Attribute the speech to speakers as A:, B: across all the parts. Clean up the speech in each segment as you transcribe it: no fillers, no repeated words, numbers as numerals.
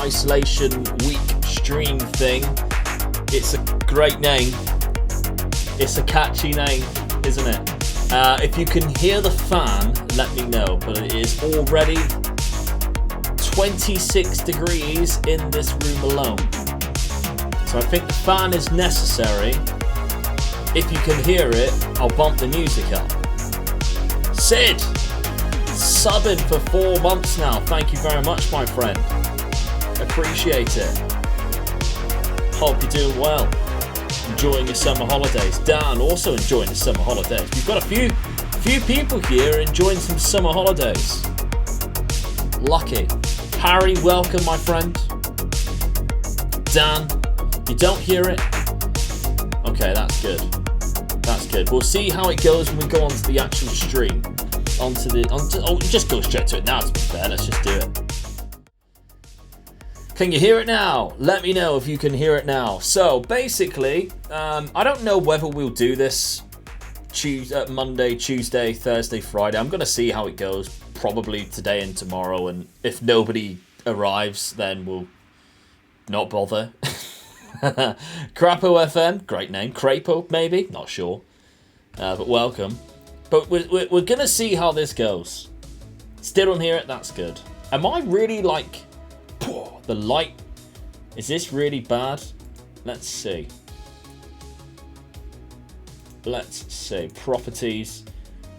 A: Isolation Week stream thing. It's a great name. It's a catchy name, isn't it? If you can hear the fan, let me know. But it is already 26 degrees in this room alone. So I think the fan is necessary. If you can hear it, I'll bump the music up. Sid, subbing for 4 months now. Thank you very much, my friend. Appreciate it. Hope you're doing well. Enjoying your summer holidays. Dan, also enjoying the summer holidays. We've got a few people here enjoying some summer holidays. Lucky. Harry, welcome, my friend. Dan, you don't hear it? Okay, that's good. That's good. We'll see how it goes when we go onto the actual stream. Just go straight to it now, to be fair. Let's just do it. Can you hear it now? Let me know if you can hear it now. So, basically, I don't know whether we'll do this Monday, Tuesday, Thursday, Friday. I'm going to see how it goes. Probably today and tomorrow. And if nobody arrives, then we'll not bother. Crapo FM, great name. Crapo, maybe? Not sure. But welcome. But we're going to see how this goes. Still don't hear it? That's good. Am I really like... The light... Is this really bad? Let's see. Let's see. Properties.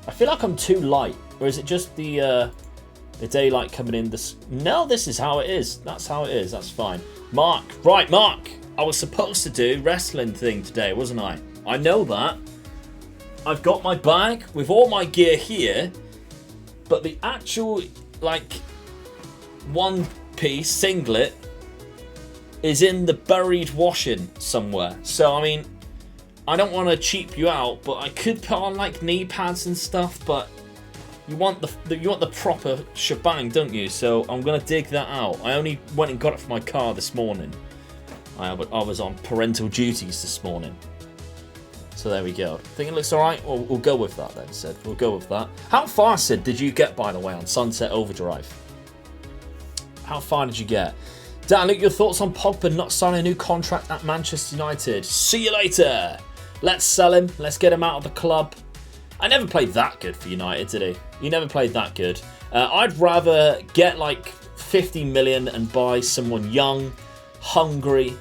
A: I feel like I'm too light. Or is it just the daylight coming in? No, this is how it is. That's how it is. That's fine. Mark. Right, Mark. I was supposed to do wrestling thing today, wasn't I? I know that. I've got my bag with all my gear here. But the actual, like, one piece singlet is in the buried washing somewhere. So, I mean, I don't want to cheap you out, but I could put on, like, knee pads and stuff, but you want the proper shebang, don't you? So I'm going to dig that out. I only went and got it from my car this morning. I was on parental duties this morning. So there we go. Think it looks alright? We'll go with that then, Sid. We'll go with that. How far, Sid, did you get, by the way, on Sunset Overdrive? How far did you get? Dan, Luke, your thoughts on Pogba not signing a new contract at Manchester United? See you later. Let's sell him. Let's get him out of the club. I never played that good for United, did he? He never played that good. I'd rather get like 50 million and buy someone young, hungry,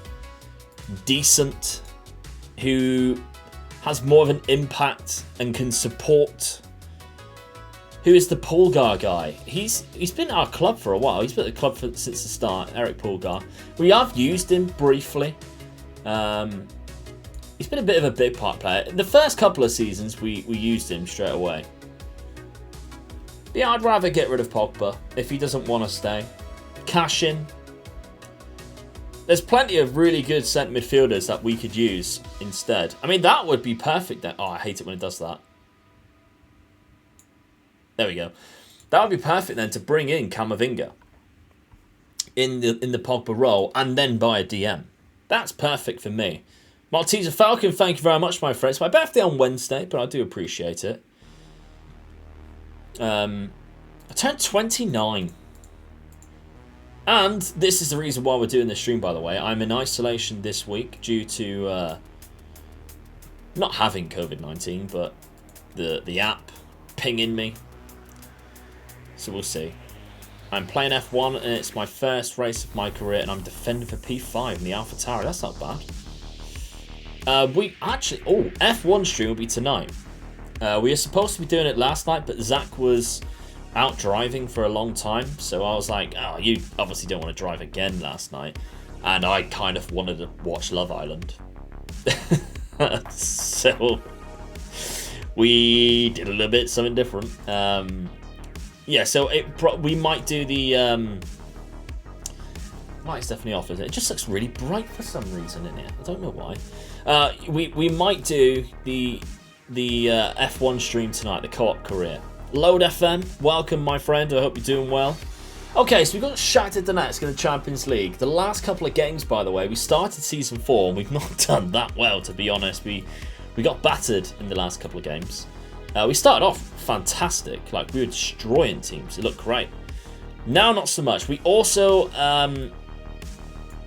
A: decent, who has more of an impact and can support. Who is the Pulgar guy? He's been at our club for a while. He's been at the club since the start, Eric Pulgar. We have used him briefly. He's been a bit of a big part player. The first couple of seasons, we used him straight away. But yeah, I'd rather get rid of Pogba if he doesn't want to stay. Cash in. There's plenty of really good centre midfielders that we could use instead. I mean, that would be perfect then. Oh, I hate it when it does that. There we go. That would be perfect then to bring in Camavinga in the Pogba role and then buy a DM. That's perfect for me. Malteser Falcon, thank you very much, my friend. It's my birthday on Wednesday, but I do appreciate it. I turned 29. And this is the reason why we're doing this stream, by the way. I'm in isolation this week due to not having COVID-19, but the app pinging me. So we'll see. I'm playing F1 and it's my first race of my career and I'm defending for P5 in the Alpha Tower. That's not bad. F1 stream will be tonight. We were supposed to be doing it last night, but Zach was out driving for a long time. So I was like, oh, you obviously don't want to drive again last night. And I kind of wanted to watch Love Island. So we did a little bit something different. Yeah, so we might do the light's definitely off, isn't it? It just looks really bright for some reason in here. I don't know why. We might do the F1 stream tonight, the co-op career. Load FM, welcome my friend. I hope you're doing well. Okay, so we've got Shakhtar Donetsk in the Champions League. The last couple of games, by the way, we started Season 4 and we've not done that well, to be honest. We got battered in the last couple of games. We started off fantastic. Like, we were destroying teams. It looked great. Now, not so much. We also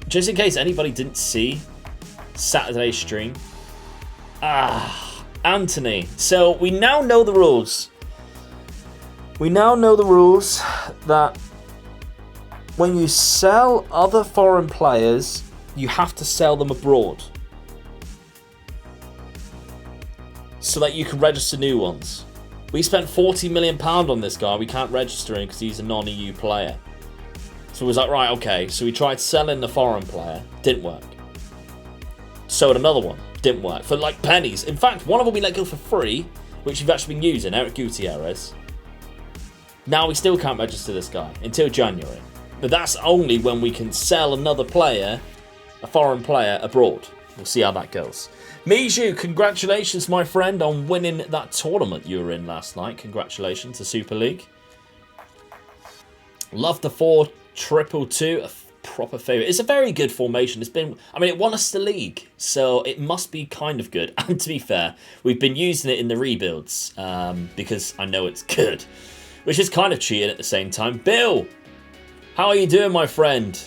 A: just in case anybody didn't see Saturday's stream. Anthony. So we now know the rules. We now know the rules that when you sell other foreign players, you have to sell them abroad, so that you can register new ones. We spent £40 million on this guy. We can't register him because he's a non-EU player. So we was like, right, okay. So we tried selling the foreign player. Didn't work. Sold another one. Didn't work. For like pennies. In fact, one of them we let go for free, which we've actually been using, Eric Gutierrez. Now we still can't register this guy until January. But that's only when we can sell another player, a foreign player, abroad. We'll see how that goes. Miju, congratulations, my friend, on winning that tournament you were in last night. Congratulations to Super League. Love the 4-2-2, a proper favourite. It's a very good formation. It's been, I mean, it won us the league, so it must be kind of good. And to be fair, we've been using it in the rebuilds because I know it's good, which is kind of cheating at the same time. Bill, how are you doing, my friend?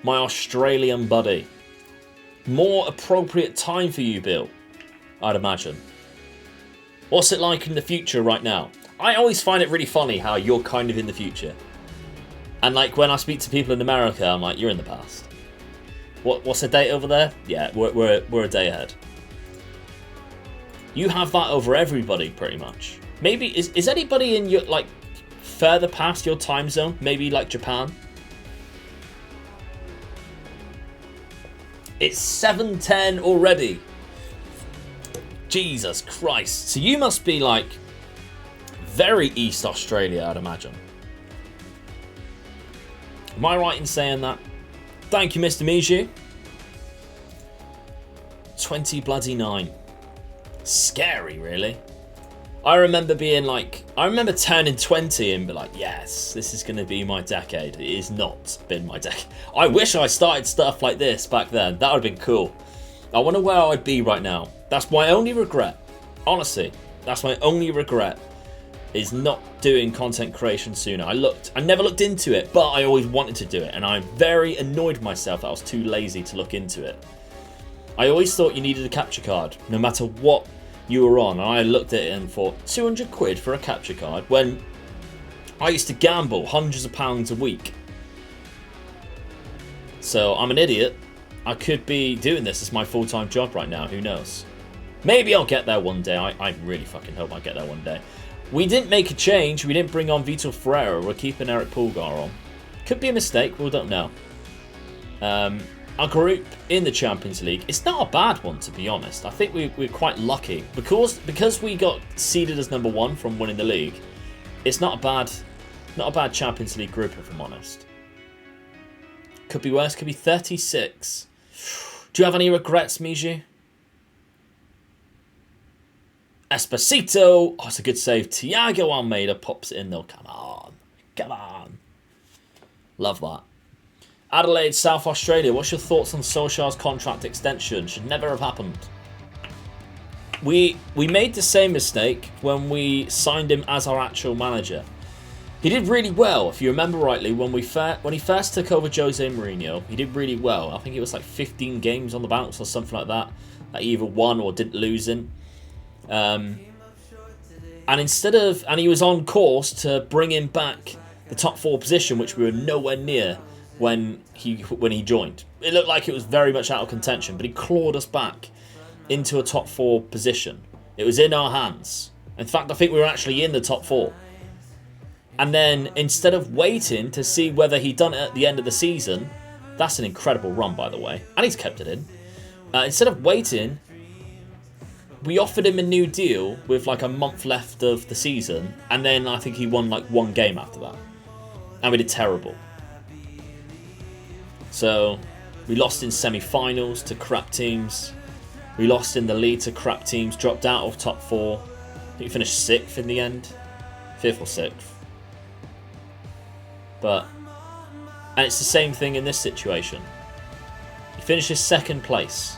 A: My Australian buddy. More appropriate time for you, Bill, I'd imagine. What's it like in the future right now? I always find it really funny how you're kind of in the future. And like when I speak to people in America, I'm like, you're in the past. What's the date over there? Yeah, we're a day ahead. You have that over everybody, pretty much. Maybe, is anybody in your, like, further past your time zone? Maybe like Japan? It's 7:10 already. Jesus Christ. So you must be like very East Australia, I'd imagine. Am I right in saying that? Thank you, Mr. Miju. 20 bloody 9. Scary, really. I remember being like, I remember turning 20 and be like, yes, this is going to be my decade. It has not been my decade. I wish I started stuff like this back then. That would have been cool. I wonder where I'd be right now. That's my only regret. Honestly, that's my only regret, is not doing content creation sooner. I never looked into it, but I always wanted to do it. And I'm very annoyed myself that I was too lazy to look into it. I always thought you needed a capture card, no matter what you were on. And I looked at it and thought, 200 quid for a capture card, when I used to gamble hundreds of pounds a week. So I'm an idiot. I could be doing this as my full-time job right now, who knows. Maybe I'll get there one day. I really fucking hope I get there one day. We didn't make a change. We didn't bring on Vitor Ferreira. We're keeping Eric Pulgar on. Could be a mistake. We don't know. Our group in the Champions League, it's not a bad one, to be honest. I think we're quite lucky. Because we got seeded as number 1 from winning the league, it's not a bad Champions League group, if I'm honest. Could be worse. Could be 36. Do you have any regrets, Miju? Esposito. Oh, it's a good save. Thiago Almeida pops it in, though. Come on. Come on. Love that. Adelaide, South Australia. What's your thoughts on Solskjaer's contract extension? Should never have happened. We made the same mistake when we signed him as our actual manager. He did really well, if you remember rightly, when he first took over Jose Mourinho. He did really well. I think it was like 15 games on the bounce or something like that. That he either won or didn't lose in. And he was on course to bring him back the top 4 position, which we were nowhere near when he joined. It looked like it was very much out of contention, but he clawed us back into a top 4 position. It was in our hands. In fact, I think we were actually in the top 4. And then instead of waiting to see whether he'd done it at the end of the season, that's an incredible run, by the way, and he's kept it in. Instead of waiting, we offered him a new deal with like a month left of the season, and then I think he won like 1 game after that. And we did terrible. So we lost in semi-finals to crap teams. We lost in the league to crap teams, dropped out of top 4. I think we finished 6th in the end. 5th or 6th. And it's the same thing in this situation. He finishes 2nd place.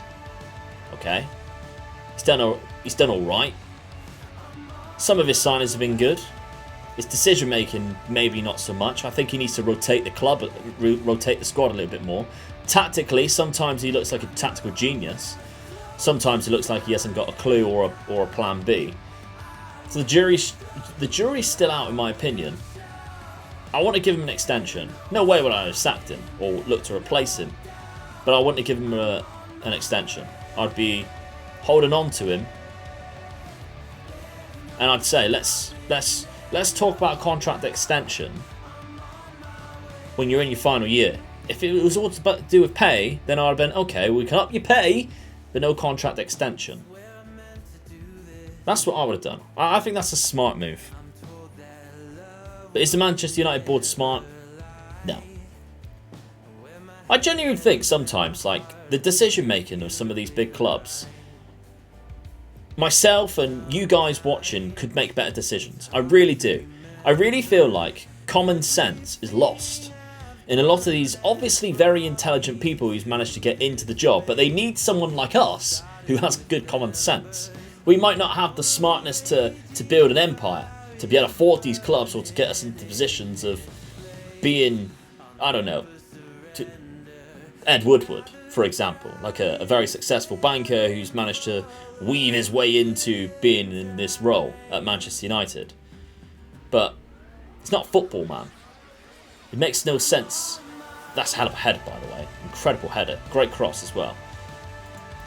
A: Okay. He's done all right. Some of his signings have been good. His decision making, maybe not so much. I think he needs to rotate the club, rotate the squad a little bit more. Tactically, sometimes he looks like a tactical genius. Sometimes he looks like he hasn't got a clue or a plan B. So the jury's still out, in my opinion. I want to give him an extension. No way would I have sacked him or look to replace him. But I want to give him an extension. I'd be holding on to him. And I'd say, let's talk about a contract extension when you're in your final year. If it was all to do with pay, then I'd have been, okay, we can up your pay, but no contract extension. That's what I would have done. I think that's a smart move. But is the Manchester United board smart? No. I genuinely think sometimes, like, the decision making of some of these big clubs, myself and you guys watching could make better decisions. I really do. I really feel like common sense is lost in a lot of these obviously very intelligent people who's managed to get into the job, but they need someone like us who has good common sense. We might not have the smartness to build an empire, to be able to afford these clubs or to get us into positions of being, I don't know, Ed Woodward, for example, like a very successful banker who's managed to weave his way into being in this role at Manchester United. But it's not football, man. It makes no sense. That's a hell of a header, by the way. Incredible header. Great cross as well.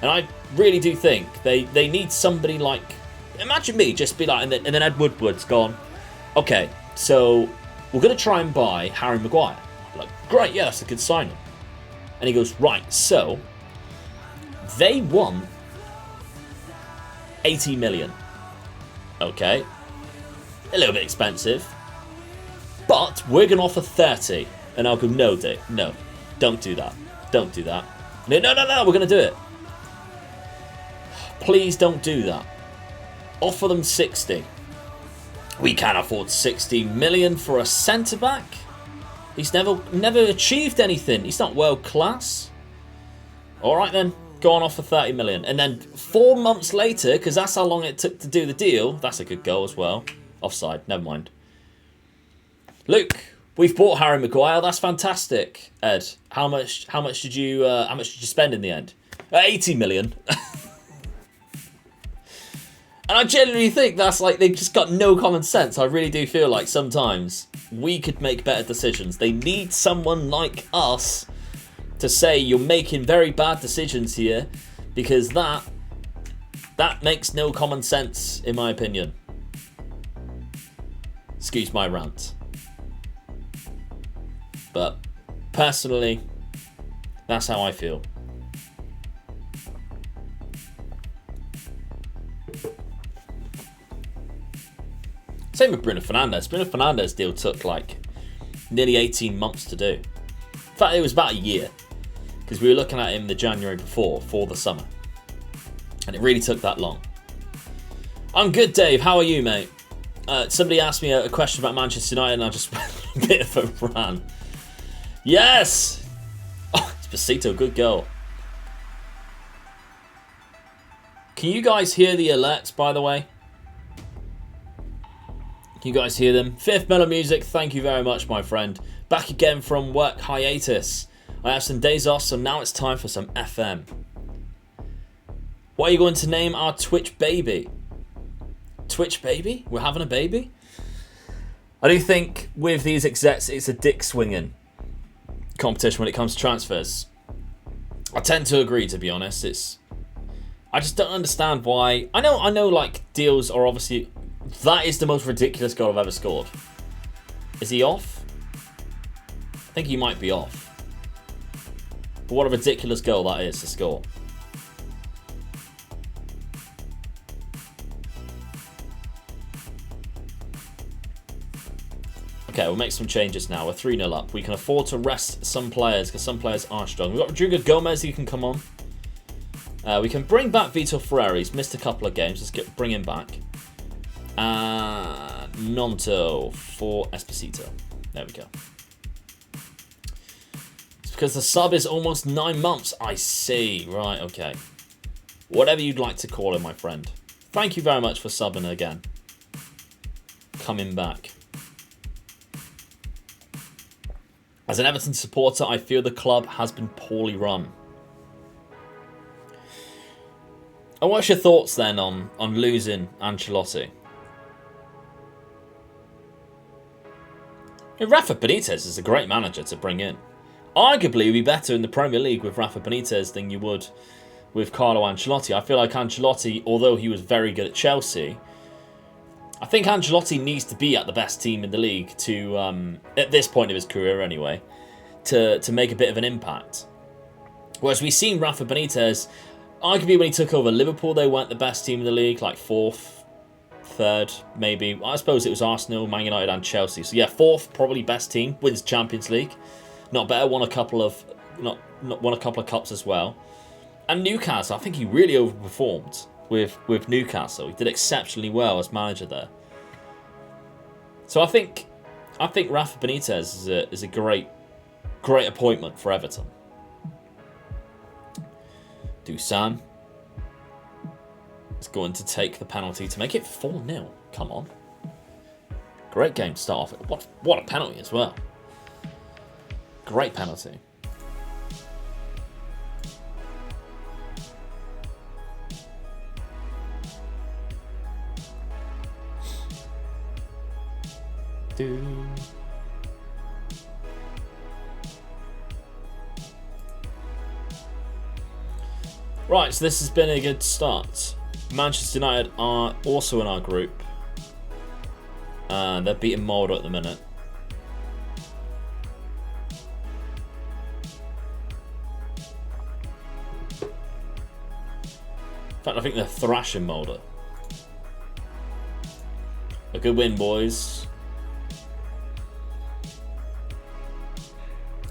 A: And I really do think they need somebody like... Imagine me just be like... And then Ed Woodward's gone, okay, so we're going to try and buy Harry Maguire. I'm like, great, yeah, that's a good signing. And he goes, right, so they want 80 million. Okay. A little bit expensive. But we're going to offer 30. And I'll go, no, Dave. No. Don't do that. Don't do that. No, we're going to do it. Please don't do that. Offer them 60. We can't afford 60 million for a centre-back. He's never achieved anything. He's not world class. Alright then. Go on, offer 30 million. And then 4 months later, because that's how long it took to do the deal. That's a good goal as well. Offside. Never mind. Luke, we've bought Harry Maguire. That's fantastic. Ed, how much did you spend in the end? 80 million. And I genuinely think that's like they've just got no common sense. I really do feel like sometimes we could make better decisions. They need someone like us to say you're making very bad decisions here, because that makes no common sense in my opinion. Excuse my rant. But personally, that's how I feel. Same with Bruno Fernandes. Bruno Fernandes' deal took like nearly 18 months to do. In fact, it was about a year, because we were looking at him the January before, for the summer. And it really took that long. I'm good, Dave. How are you, mate? Somebody asked me a question about Manchester United and I just went a bit of a rant. Yes! Oh, Esposito, good goal. Can you guys hear the alerts, by the way? Can you guys hear them? Fifth Mellow Music, thank you very much, my friend. Back again from work hiatus. I have some days off, so now it's time for some FM. What are you going to name our Twitch baby? Twitch baby? We're having a baby? I do think with these execs, it's a dick swinging competition when it comes to transfers. I tend to agree, to be honest. I just don't understand why. I know like deals are obviously... That is the most ridiculous goal I've ever scored. Is he off? I think he might be off. But what a ridiculous goal that is to score. Okay, we'll make some changes now. We're 3-0 up. We can afford to rest some players because some players are strong. We've got Rodrigo Gomez who can come on. We can bring back Vitor Ferreira. He's missed a couple of games. Let's bring him back. Nonto for Esposito. There we go. It's because the sub is almost 9 months. I see. Right, okay. Whatever you'd like to call him, my friend. Thank you very much for subbing again. Coming back. As an Everton supporter, I feel the club has been poorly run. And what's your thoughts then on losing Ancelotti? Rafa Benitez is a great manager to bring in. Arguably, you'd be better in the Premier League with Rafa Benitez than you would with Carlo Ancelotti. I feel like Ancelotti, although he was very good at Chelsea, I think Ancelotti needs to be at the best team in the league to, at this point of his career anyway, to make a bit of an impact. Whereas we've seen Rafa Benitez, arguably when he took over Liverpool, they weren't the best team in the league, like 4th, 3rd, maybe. I suppose it was Arsenal, Man United and Chelsea. So yeah, 4th, probably best team, wins Champions League. Not better, won a couple of cups as well. And Newcastle, I think he really overperformed with Newcastle. He did exceptionally well as manager there. So I think Rafa Benitez is a great appointment for Everton. Dusan is going to take the penalty to make it 4-0. Come on. Great game to start off. What a penalty as well. Great penalty. Right, so this has been a good start. Manchester United are also in our group. They're beating Molde at the minute. In fact, I think they're thrashing Molde. A good win, boys.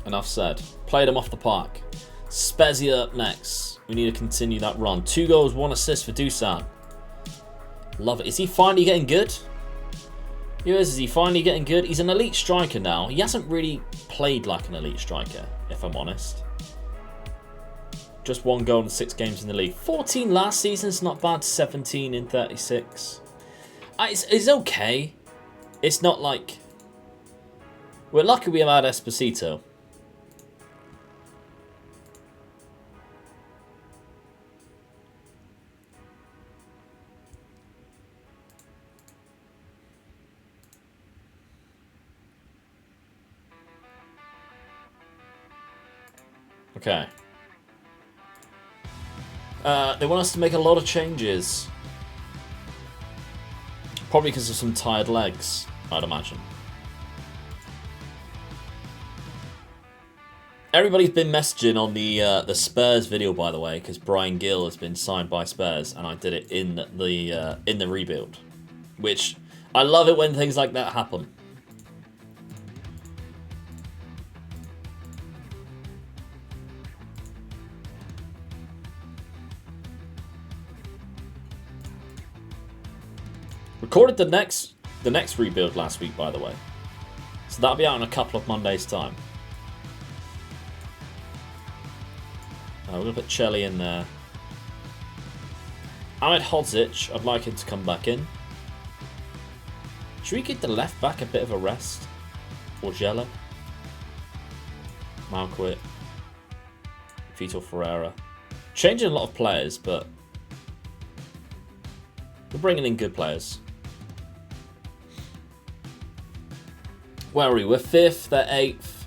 A: Enough said. Played them off the park. Spezia up next. We need to continue that run. 2 goals, 1 assist for Dusan. Love it. Is he finally getting good? Is he finally getting good? He's an elite striker now. He hasn't really played like an elite striker, if I'm honest. Just 1 goal in 6 games in the league. 14 last season is not bad. 17 in 36. It's okay. It's not like... We're lucky we have had Esposito. Okay. They want us to make a lot of changes. Probably because of some tired legs, I'd imagine. Everybody's been messaging on the Spurs video, by the way, because Brian Gill has been signed by Spurs, and I did it in the rebuild, which I love it when things like that happen. Recorded the next rebuild last week, by the way, so that'll be out in a couple of Mondays' time. We're going to put Chelly in there. Ahmed Hodzic, I'd like him to come back in. Should we give the left back a bit of a rest? Orgella. Malquit. Vitor Ferreira. Changing a lot of players, but we're bringing in good players. Where are we? We're 5th, they're 8th.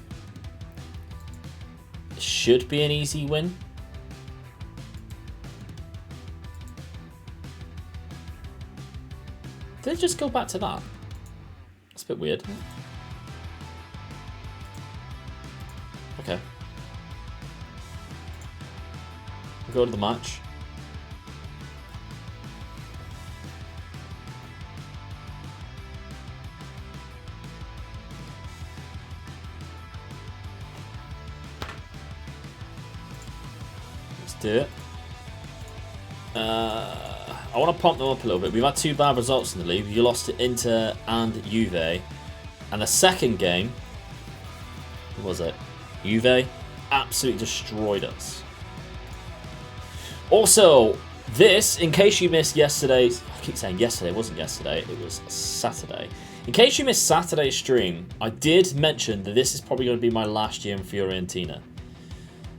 A: Should be an easy win. Did it just go back to that? That's a bit weird. Okay. We'll go to the match. Do it. I want to pump them up a little bit. We've had 2 bad results in the league. You lost to Inter and Juve. And the second game, what was it? Juve absolutely destroyed us. Also, this, in case you missed yesterday's... I keep saying yesterday, it wasn't yesterday. It was Saturday. In case you missed Saturday's stream, I did mention that this is probably going to be my last year in Fiorentina.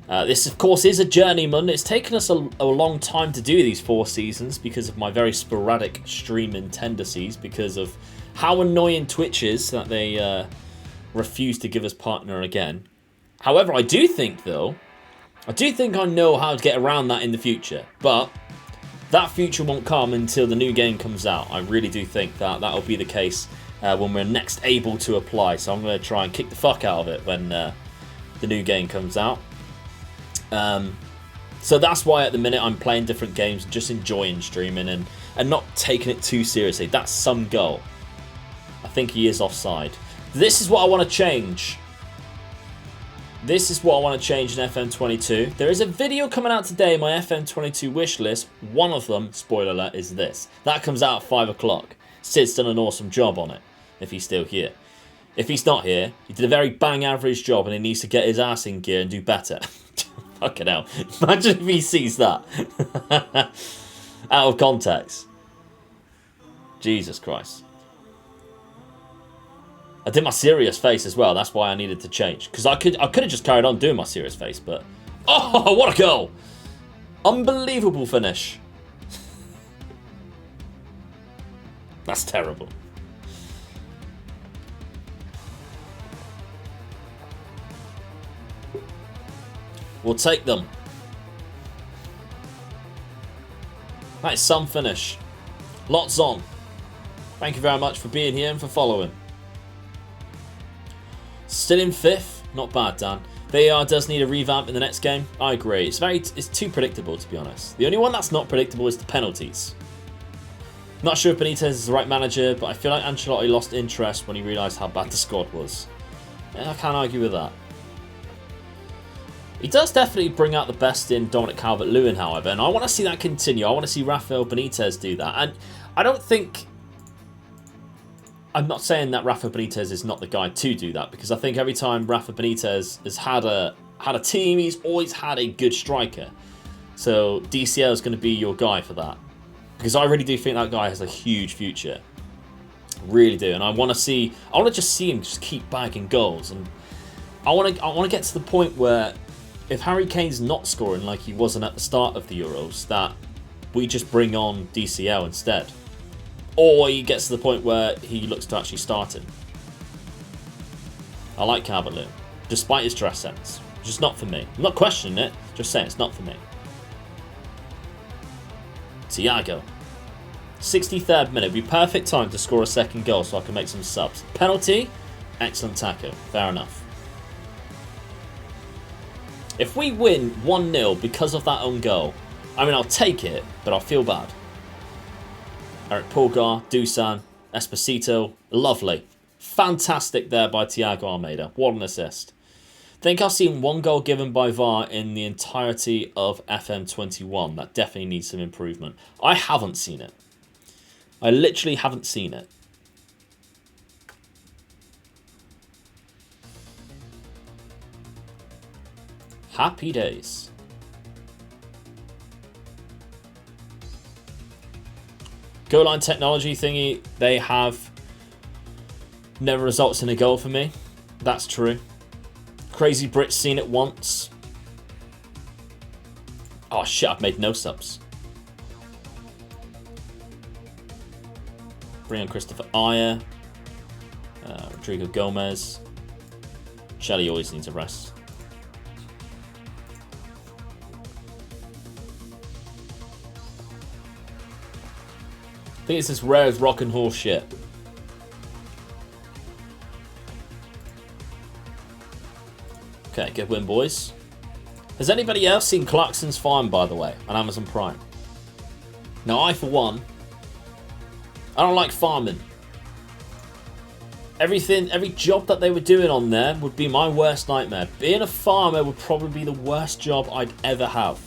A: This, of course, is a journeyman. It's taken us a long time to do these 4 seasons because of my very sporadic streaming tendencies, because of how annoying Twitch is that they refuse to give us partner again. However, I do think, though, I know how to get around that in the future. But that future won't come until the new game comes out. I really do think that that'll be the case when we're next able to apply. So I'm going to try and kick the fuck out of it when the new game comes out. So that's why at the minute I'm playing different games and just enjoying streaming and not taking it too seriously. That's some goal. I think he is offside. This is what I want to change. This is what I want to change in FM22. There is a video coming out today, my FM22 wish list. One of them, spoiler alert, is this. That comes out at 5 o'clock. Sid's done an awesome job on it, if he's still here. If he's not here, he did a very bang average job and he needs to get his ass in gear and do better. Fucking hell. Imagine if he sees that. Out of context. Jesus Christ. I did my serious face as well. That's why I needed to change. Because I could have just carried on doing my serious face, but... Oh, what a goal! Unbelievable finish. That's terrible. We'll take them. That is some finish. Lots on. Thank you very much for being here and for following. Still in 5th. Not bad, Dan. VAR does need a revamp in the next game. I agree. It's too predictable, to be honest. The only one that's not predictable is the penalties. Not sure if Benitez is the right manager, but I feel like Ancelotti lost interest when he realised how bad the squad was. Yeah, I can't argue with that. He does definitely bring out the best in Dominic Calvert-Lewin, however, and I want to see that continue. I want to see Rafael Benitez do that. And I don't think... I'm not saying that Rafa Benitez is not the guy to do that, because I think every time Rafa Benitez has had a team, he's always had a good striker. So DCL is going to be your guy for that. Because I really do think that guy has a huge future. Really do. And I want to just see him just keep bagging goals. And I want to get to the point where if Harry Kane's not scoring like he wasn't at the start of the Euros, that we just bring on DCL instead. Or he gets to the point where he looks to actually start him. I like Calvert-Lewin, despite his dress sense. Just not for me. I'm not questioning it, just saying it's not for me. Thiago. 63rd minute. Would be perfect time to score a second goal so I can make some subs. Penalty. Excellent tackle. Fair enough. If we win 1-0 because of that own goal, I mean, I'll take it, but I'll feel bad. Eric Pulgar, Dusan, Esposito. Lovely. Fantastic there by Thiago Almeida. What an assist. Think I've seen 1 goal given by VAR in the entirety of FM21. That definitely needs some improvement. I haven't seen it. I literally haven't seen it. Happy days. Goal line technology thingy, they have never results in a goal for me. That's true. Crazy Brit's seen it once. Oh shit, I've made no subs. Bring on Christopher Ayer. Rodrigo Gomez. Shelley always needs a rest. I think it's as rare as rock and horse shit. Okay, good win, boys. Has anybody else seen Clarkson's Farm, by the way, on Amazon Prime? Now, I, for one, I don't like farming. Every job that they were doing on there would be my worst nightmare. Being a farmer would probably be the worst job I'd ever have.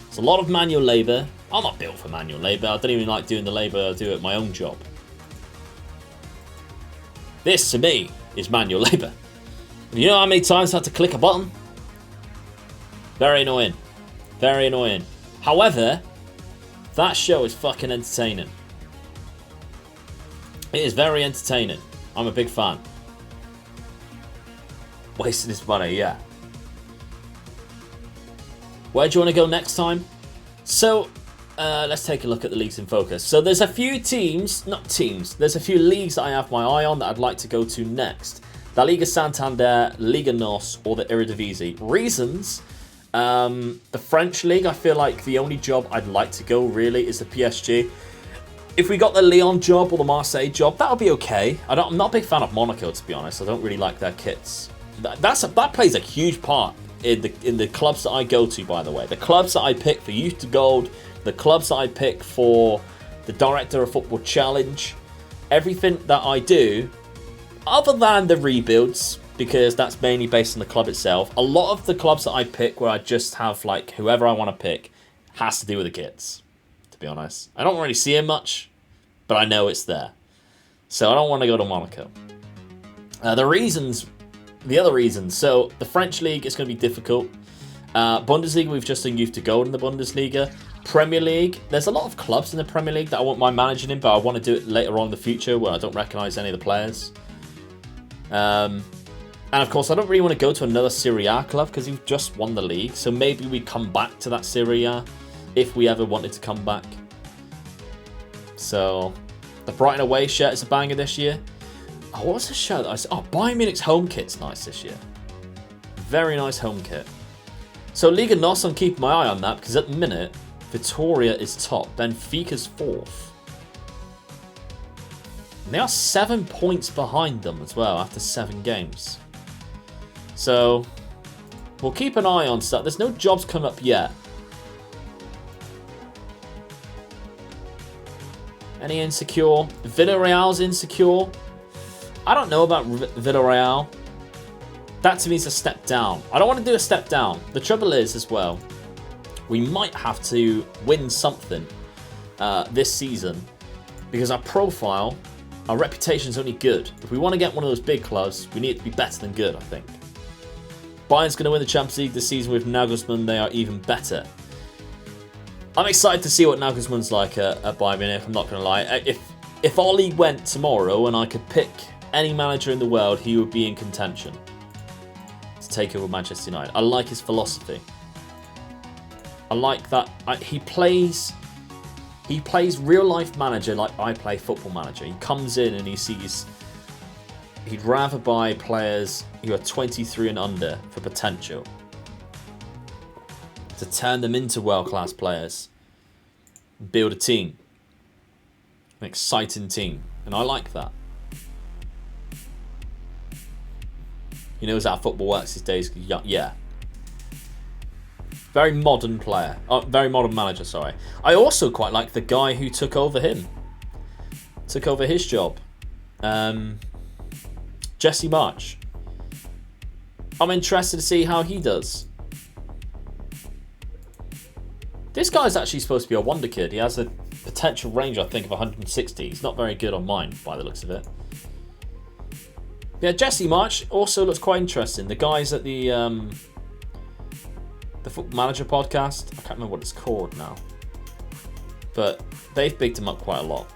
A: It's a lot of manual labour. I'm not built for manual labour. I don't even like doing the labour I do at my own job. This, to me, is manual labour. You know how many times I had to click a button? Very annoying. Very annoying. However, that show is fucking entertaining. It is very entertaining. I'm a big fan. Wasting his money, yeah. Where do you want to go next time? So, let's take a look at the leagues in focus. So there's a few there's a few leagues that I have my eye on that I'd like to go to next. La Liga Santander, Liga NOS, or the Eredivisie. Reasons, the French league, I feel like the only job I'd like to go really is the PSG. If we got the Lyon job or the Marseille job, that would be okay. I'm not a big fan of Monaco, to be honest. I don't really like their kits. That plays a huge part in the clubs that I go to, by the way. The clubs that I pick for Youth to Gold, the clubs that I pick for the Director of Football Challenge, everything that I do, other than the rebuilds, because that's mainly based on the club itself, a lot of the clubs that I pick where I just have like whoever I want to pick has to do with the kits, to be honest. I don't really see it much, but I know it's there. So I don't want to go to Monaco. The other reasons, so the French league is going to be difficult. Bundesliga, we've just done Youth to Gold in the Bundesliga. Premier League, there's a lot of clubs in the Premier League that I won't mind managing in, but I want to do it later on in the future where I don't recognise any of the players. And of course, I don't really want to go to another Serie A club because you've just won the league. So maybe we come back to that Serie A if we ever wanted to come back. So the Brighton away shirt is a banger this year. Oh, what was the shirt that I said? Oh, Bayern Munich's home kit's nice this year. Very nice home kit. So Liga NOS, I'm keeping my eye on that because at the minute, Vitoria is top. Benfica's fourth. And they are 7 points behind them as well after 7 games. So we'll keep an eye on stuff. There's no jobs come up yet. Any insecure? Villarreal's insecure. I don't know about Villarreal. That to me is a step down. I don't want to do a step down. The trouble is as well, we might have to win something this season because our profile, our reputation is only good. If we want to get one of those big clubs, we need it to be better than good, I think. Bayern's going to win the Champions League this season with Nagelsmann. They are even better. I'm excited to see what Nagelsmann's like at Bayern Munich. I'm not going to lie. If Oli went tomorrow and I could pick any manager in the world, he would be in contention to take over Manchester United. I like his philosophy. I like that he plays real life manager like I play football manager. He comes in and he sees he'd rather buy players who are 23 and under for potential to turn them into world-class players, build a team, an exciting team, and I like that. He knows how football works these days. Yeah. Very modern player. Very modern manager, sorry. I also quite like the guy who took over him. Took over his job. Jesse March. I'm interested to see how he does. This guy's actually supposed to be a wonder kid. He has a potential range, I think, of 160. He's not very good on mine, by the looks of it. Yeah, Jesse March also looks quite interesting. The guys at the Football Manager podcast, I can't remember what it's called now, but they've bigged him up quite a lot.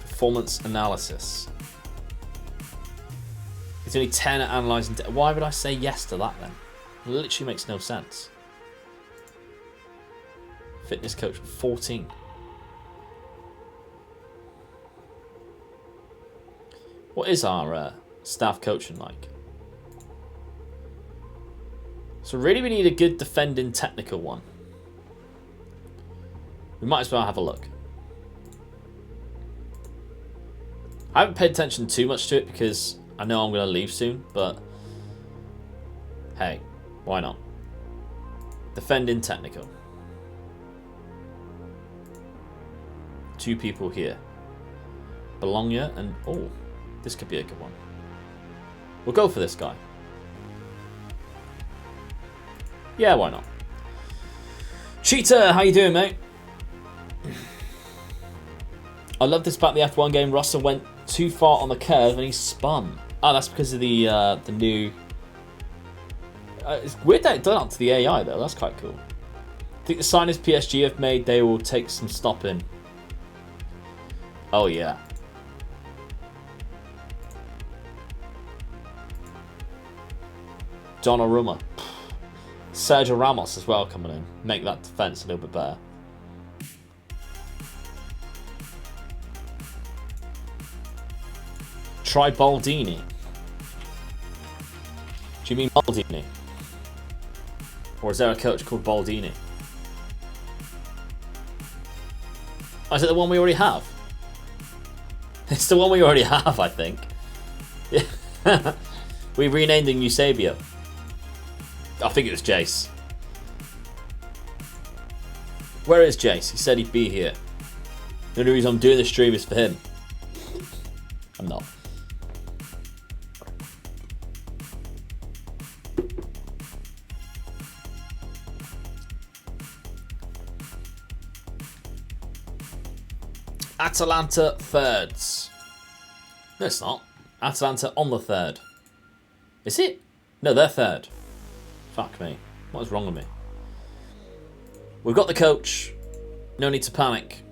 A: Performance analysis. It's only 10 at analysing. Why would I say yes to that then? It literally makes no sense. Fitness coach 14. What is our staff coaching like? So really we need a good defending technical one. We might as well have a look. I haven't paid attention too much to it because I know I'm going to leave soon, but hey, why not? Defending technical. 2 people here. Bologna and... oh, this could be a good one. We'll go for this guy. Yeah, why not? Cheetah, how you doing, mate? I love this about the F1 game. Russell went too far on the curve and he spun. Oh, that's because of the new... It's weird that it done up to the AI though. That's quite cool. I think the signings PSG have made, they will take some stopping. Oh yeah. Donnarumma. Sergio Ramos as well coming in. Make that defence a little bit better. Try Baldini. Do you mean Baldini? Or is there a coach called Baldini? Oh, is it the one we already have? It's the one we already have, I think. Yeah. We renamed him Eusebio. I think it was Jace. Where is Jace? He said he'd be here. The only reason I'm doing this stream is for him. I'm not. Atalanta thirds. No, it's not. Atalanta on the third. Is it? No, they're third. Fuck me. What is wrong with me? We've got the coach. No need to panic.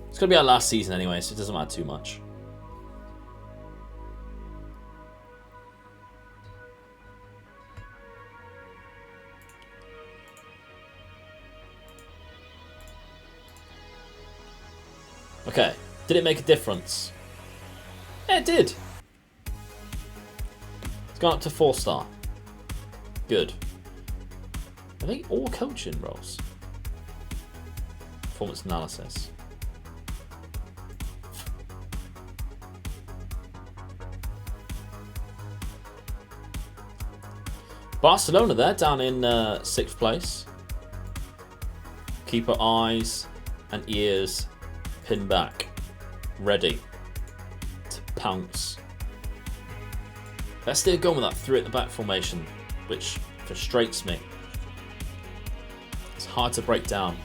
A: It's going to be our last season anyway, so it doesn't matter too much. Okay. Did it make a difference? Yeah, it did. It's gone up to 4-star. Good. Are they all coaching roles? Performance analysis. Barcelona there, down in 6th place. Keep our eyes and ears pinned back. Ready to pounce. They're still going with that 3 at the back formation, which frustrates me. It's hard to break down.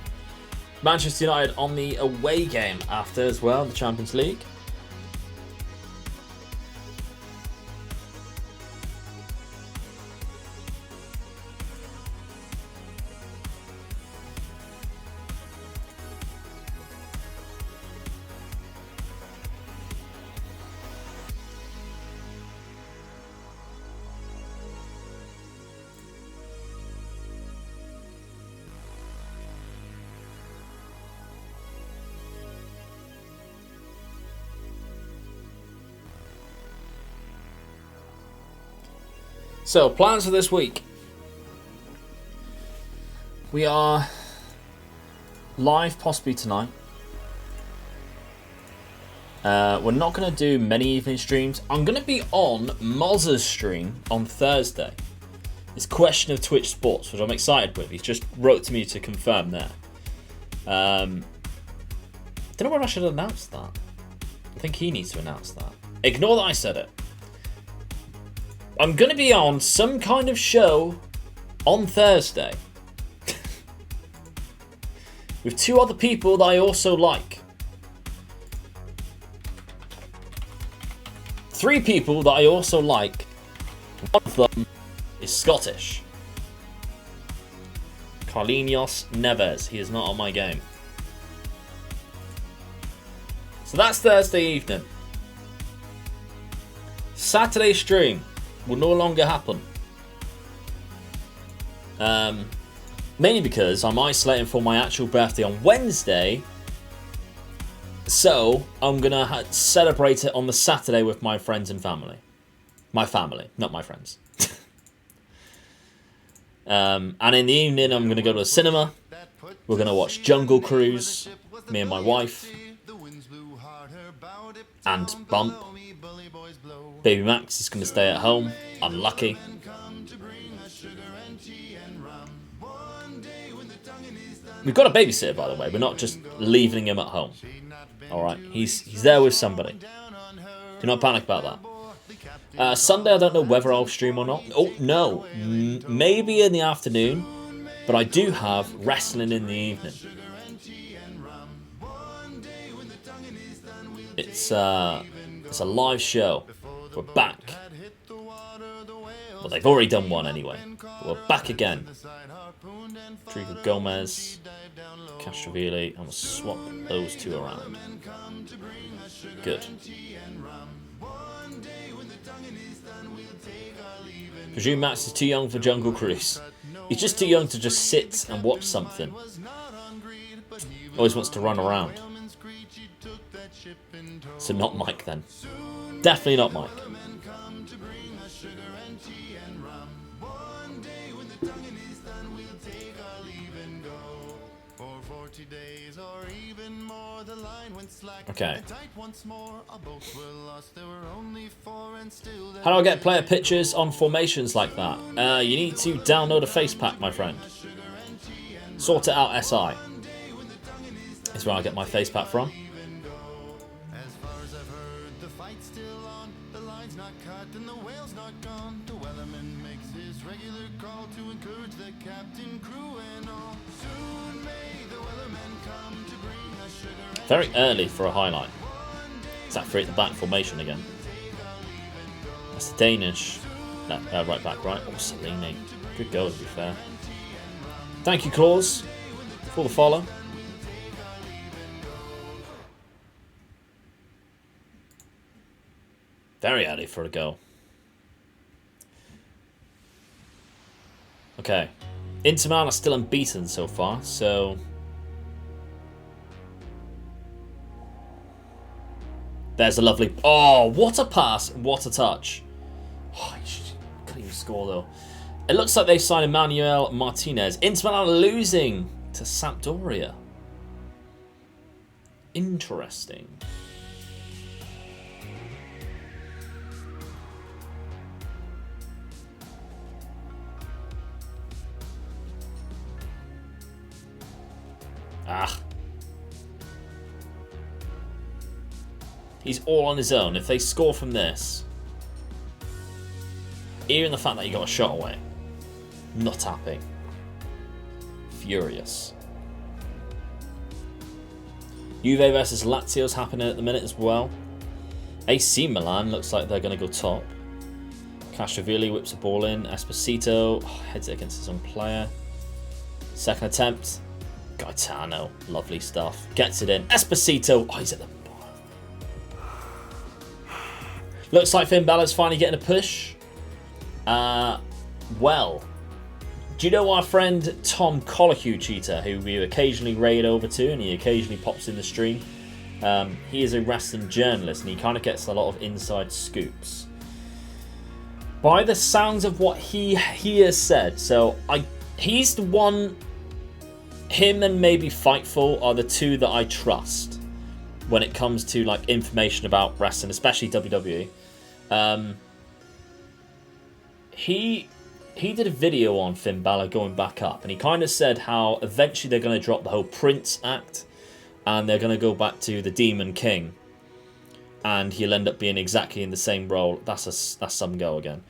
A: Manchester United on the away game after as well, the Champions League. So, plans for this week. We are live possibly tonight. We're not going to do many evening streams. I'm going to be on Moz's stream on Thursday. It's Question of Twitch Sports, which I'm excited with. He's just wrote to me to confirm that. Don't know whether I should announce that. I think he needs to announce that. Ignore that I said it. I'm going to be on some kind of show on Thursday with 2 other people that I also like. 3 people that I also like. One of them is Scottish. Carlinhos Neves. He is not on my game. So that's Thursday evening. Saturday stream will no longer happen. Mainly because I'm isolating for my actual birthday on Wednesday. So I'm going to celebrate it on the Saturday with my friends and family. My family, not my friends. And in the evening I'm going to go to the cinema. We're going to watch Jungle Cruise, me and my wife. And Bump. Baby Max is going to stay at home. Unlucky. We've got a babysitter, by the way. We're not just leaving him at home. Alright? He's there with somebody. Do not panic about that. Sunday, I don't know whether I'll stream or not. Oh, no. Maybe in the afternoon. But I do have wrestling in the evening. It's a live show. We're back. Well, they've already done one anyway. But we're back again. Trigo Gomez, Castrovili, and we'll swap those two around. Good. Presume Max is too young for Jungle Cruise. He's just too young to just sit and watch something. Always wants to run around. So not Mike then. Definitely not Mike. Okay. How do I get player pictures on formations like that? You need to download a face pack, my friend. Sort it out, SI. Is where I get my face pack from. Very early for a highlight. It's that free at the back formation again. That's the Danish. No, right back, right? Oh, Salini. Good goal, to be fair. Thank you, Claus, for the follow. Very early for a goal. Okay. Inter Milan are still unbeaten so far, so... There's a lovely... Oh, what a pass. What a touch. Oh, couldn't even score, though. It looks like they signed Emmanuel Martinez. Inter Milan are losing to Sampdoria. Interesting. Ah. He's all on his own. If they score from this, even the fact that he got a shot away, not happy. Furious. Juve versus Lazio's happening at the minute as well. AC Milan looks like they're going to go top. Castrovili whips a ball in. Esposito heads it against his own player. Second attempt. Gaetano, lovely stuff. Gets it in. Esposito. Oh, he's at the bottom. Looks like Finn Balor's finally getting a push. Well, do you know our friend Tom Colahue Cheetah, who we occasionally raid over to, and he occasionally pops in the stream? He is a wrestling journalist, and he kind of gets a lot of inside scoops. By the sounds of what he has said, so he's the one. Him and maybe Fightful are the two that I trust when it comes to like information about wrestling, especially WWE. He did a video on Finn Balor going back up, and he kind of said how eventually they're going to drop the whole Prince act, and they're going to go back to the Demon King, and he'll end up being exactly in the same role. That's some go again.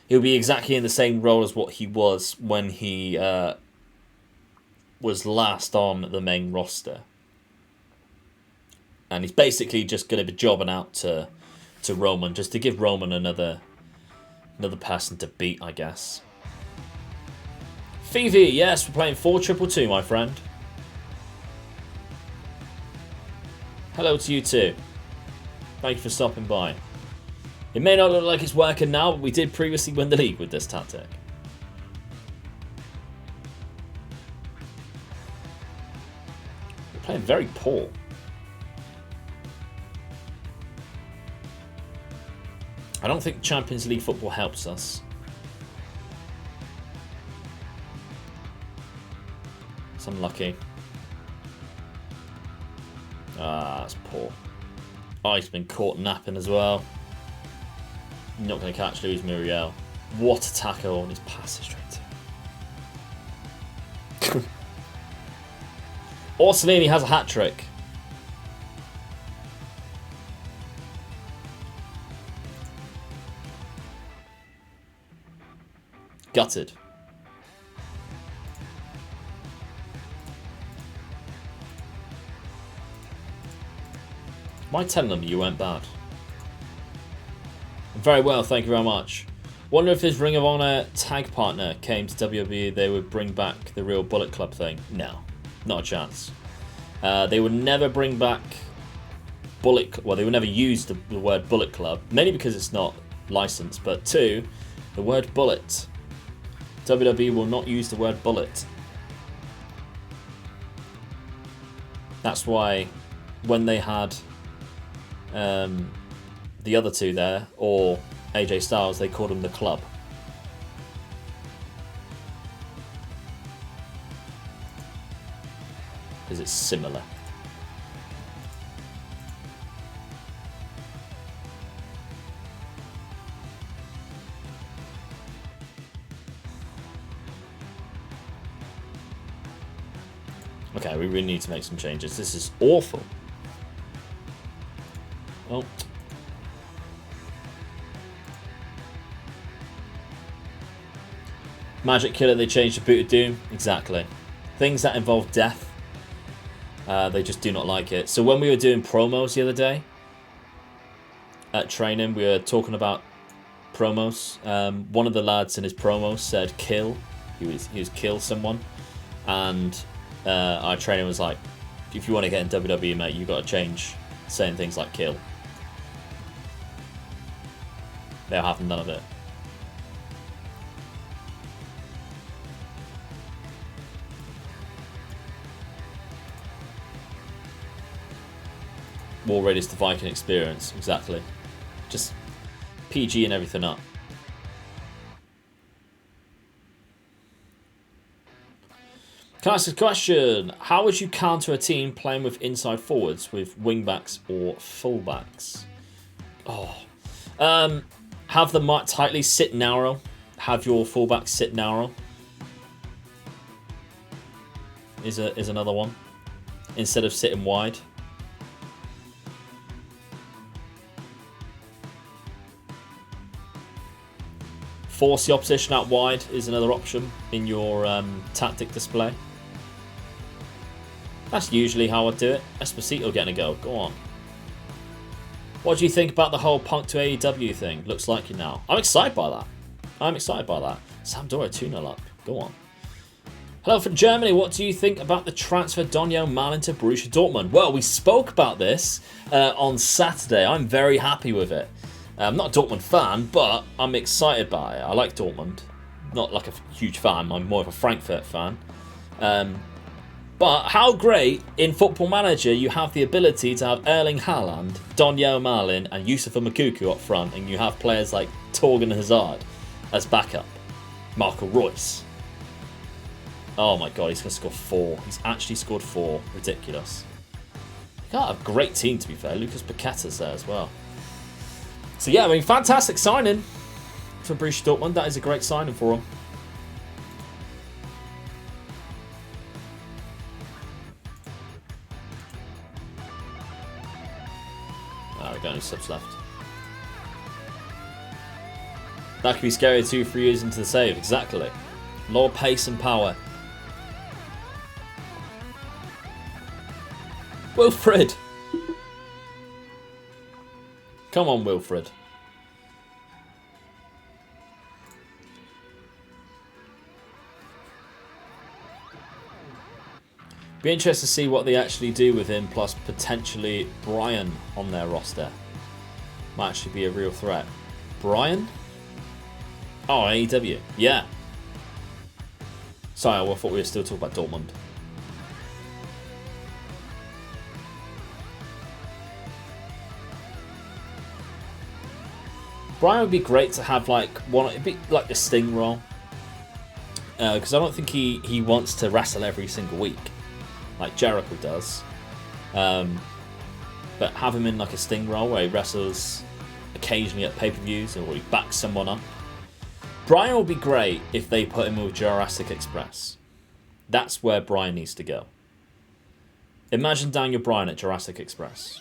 A: He'll be exactly in the same role as what he was when he was last on the main roster. And he's basically just going to be jobbing out to Roman, just to give Roman another person to beat, I guess. Phoebe, yes, we're playing 4-2-2, my friend. Hello to you too. Thank you for stopping by. It may not look like it's working now, but we did previously win the league with this tactic. We're playing very poor. I don't think Champions League football helps us. It's unlucky. Ah, that's poor. Oh, he's been caught napping as well. Not going to catch Luis Muriel. What a tackle on his pass straight to. Orsolini has a hat-trick. Gutted. Am I telling them you went bad? Very well, thank you very much. Wonder if his Ring of Honor tag partner came to WWE, they would bring back the real Bullet Club thing. No, not a chance. They would never bring back Bullet. Well, they would never use the word Bullet Club, mainly because it's not licensed. But two, the word bullet. WWE will not use the word bullet. That's why when they had the other two there, or AJ Styles, they called him the Club. Because it's similar. Okay, we really need to make some changes. This is awful. Oh. Magic Killer, they changed the Boot of Doom. Exactly. Things that involve death, they just do not like it. So when we were doing promos the other day at training, we were talking about promos. One of the lads in his promos said kill. He was kill someone. And our trainer was like, if you want to get in WWE, mate, you've got to change saying things like kill. They'll have none of it. War Raiders to Viking experience, exactly. Just PG and everything up. Can I ask a question? How would you counter a team playing with inside forwards with wingbacks or fullbacks? Have them tightly sit narrow. Have your fullbacks sit narrow. Is another one. Instead of sitting wide. Force the opposition out wide is another option in your tactic display. That's usually how I do it. Esposito getting a go. Go on. What do you think about the whole Punk to AEW thing? Looks like you now. I'm excited by that. Sampdoria 2-0 up. Go on. Hello from Germany. What do you think about the transfer Daniel Malin to Borussia Dortmund? Well, we spoke about this on Saturday. I'm very happy with it. I'm not a Dortmund fan, but I'm excited by it. I like Dortmund. Not like a huge fan. I'm more of a Frankfurt fan. But how great in Football Manager you have the ability to have Erling Haaland, Daniel Malin, and Yusufa Makuku up front, and you have players like Torgan Hazard as backup. Marco Reus. Oh my god, he's going to score 4. He's actually scored 4. Ridiculous. They got a great team, to be fair. Lucas Paqueta's there as well. So yeah, I mean, fantastic signing for Borussia Dortmund. That is a great signing for them. Oh, we've got no subs left. That could be scary 2-3 years into the save. Exactly. More pace and power. Wilfred! Come on, Wilfred. Be interested to see what they actually do with him, plus potentially Brian on their roster. Might actually be a real threat. Brian? Oh, AEW. Yeah. Sorry, I thought we were still talking about Dortmund. Brian would be great to have like one. It'd be like the Sting role, because I don't think he wants to wrestle every single week, like Jericho does. But have him in like a Sting role where he wrestles occasionally at pay-per-views or he backs someone up. Brian would be great if they put him with Jurassic Express. That's where Brian needs to go. Imagine Daniel Bryan at Jurassic Express.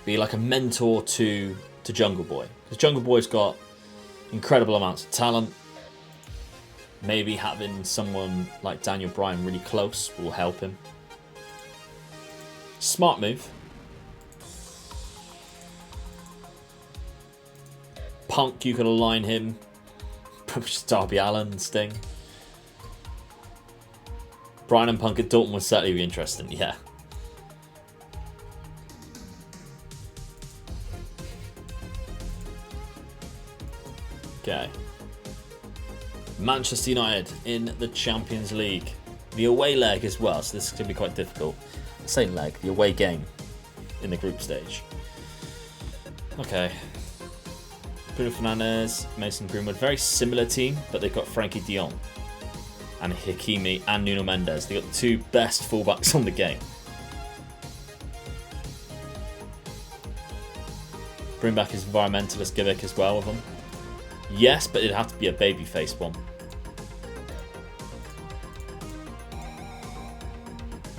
A: Be like a mentor to Jungle Boy. Because Jungle Boy's got incredible amounts of talent. Maybe having someone like Daniel Bryan really close will help him. Smart move. Punk, you could align him. Darby Allin and Sting. Bryan and Punk at Dortmund would certainly be interesting, yeah. Okay. Manchester United in the Champions League. The away leg as well, so this is going to be quite difficult. Same leg, the away game in the group stage. Okay. Bruno Fernandes, Mason Greenwood. Very similar team, but they've got Frankie de Jong and Hakimi and Nuno Mendes. They've got the two best fullbacks on the game. Bring back his environmentalist gimmick as well with them. Yes, but it'd have to be a babyface one.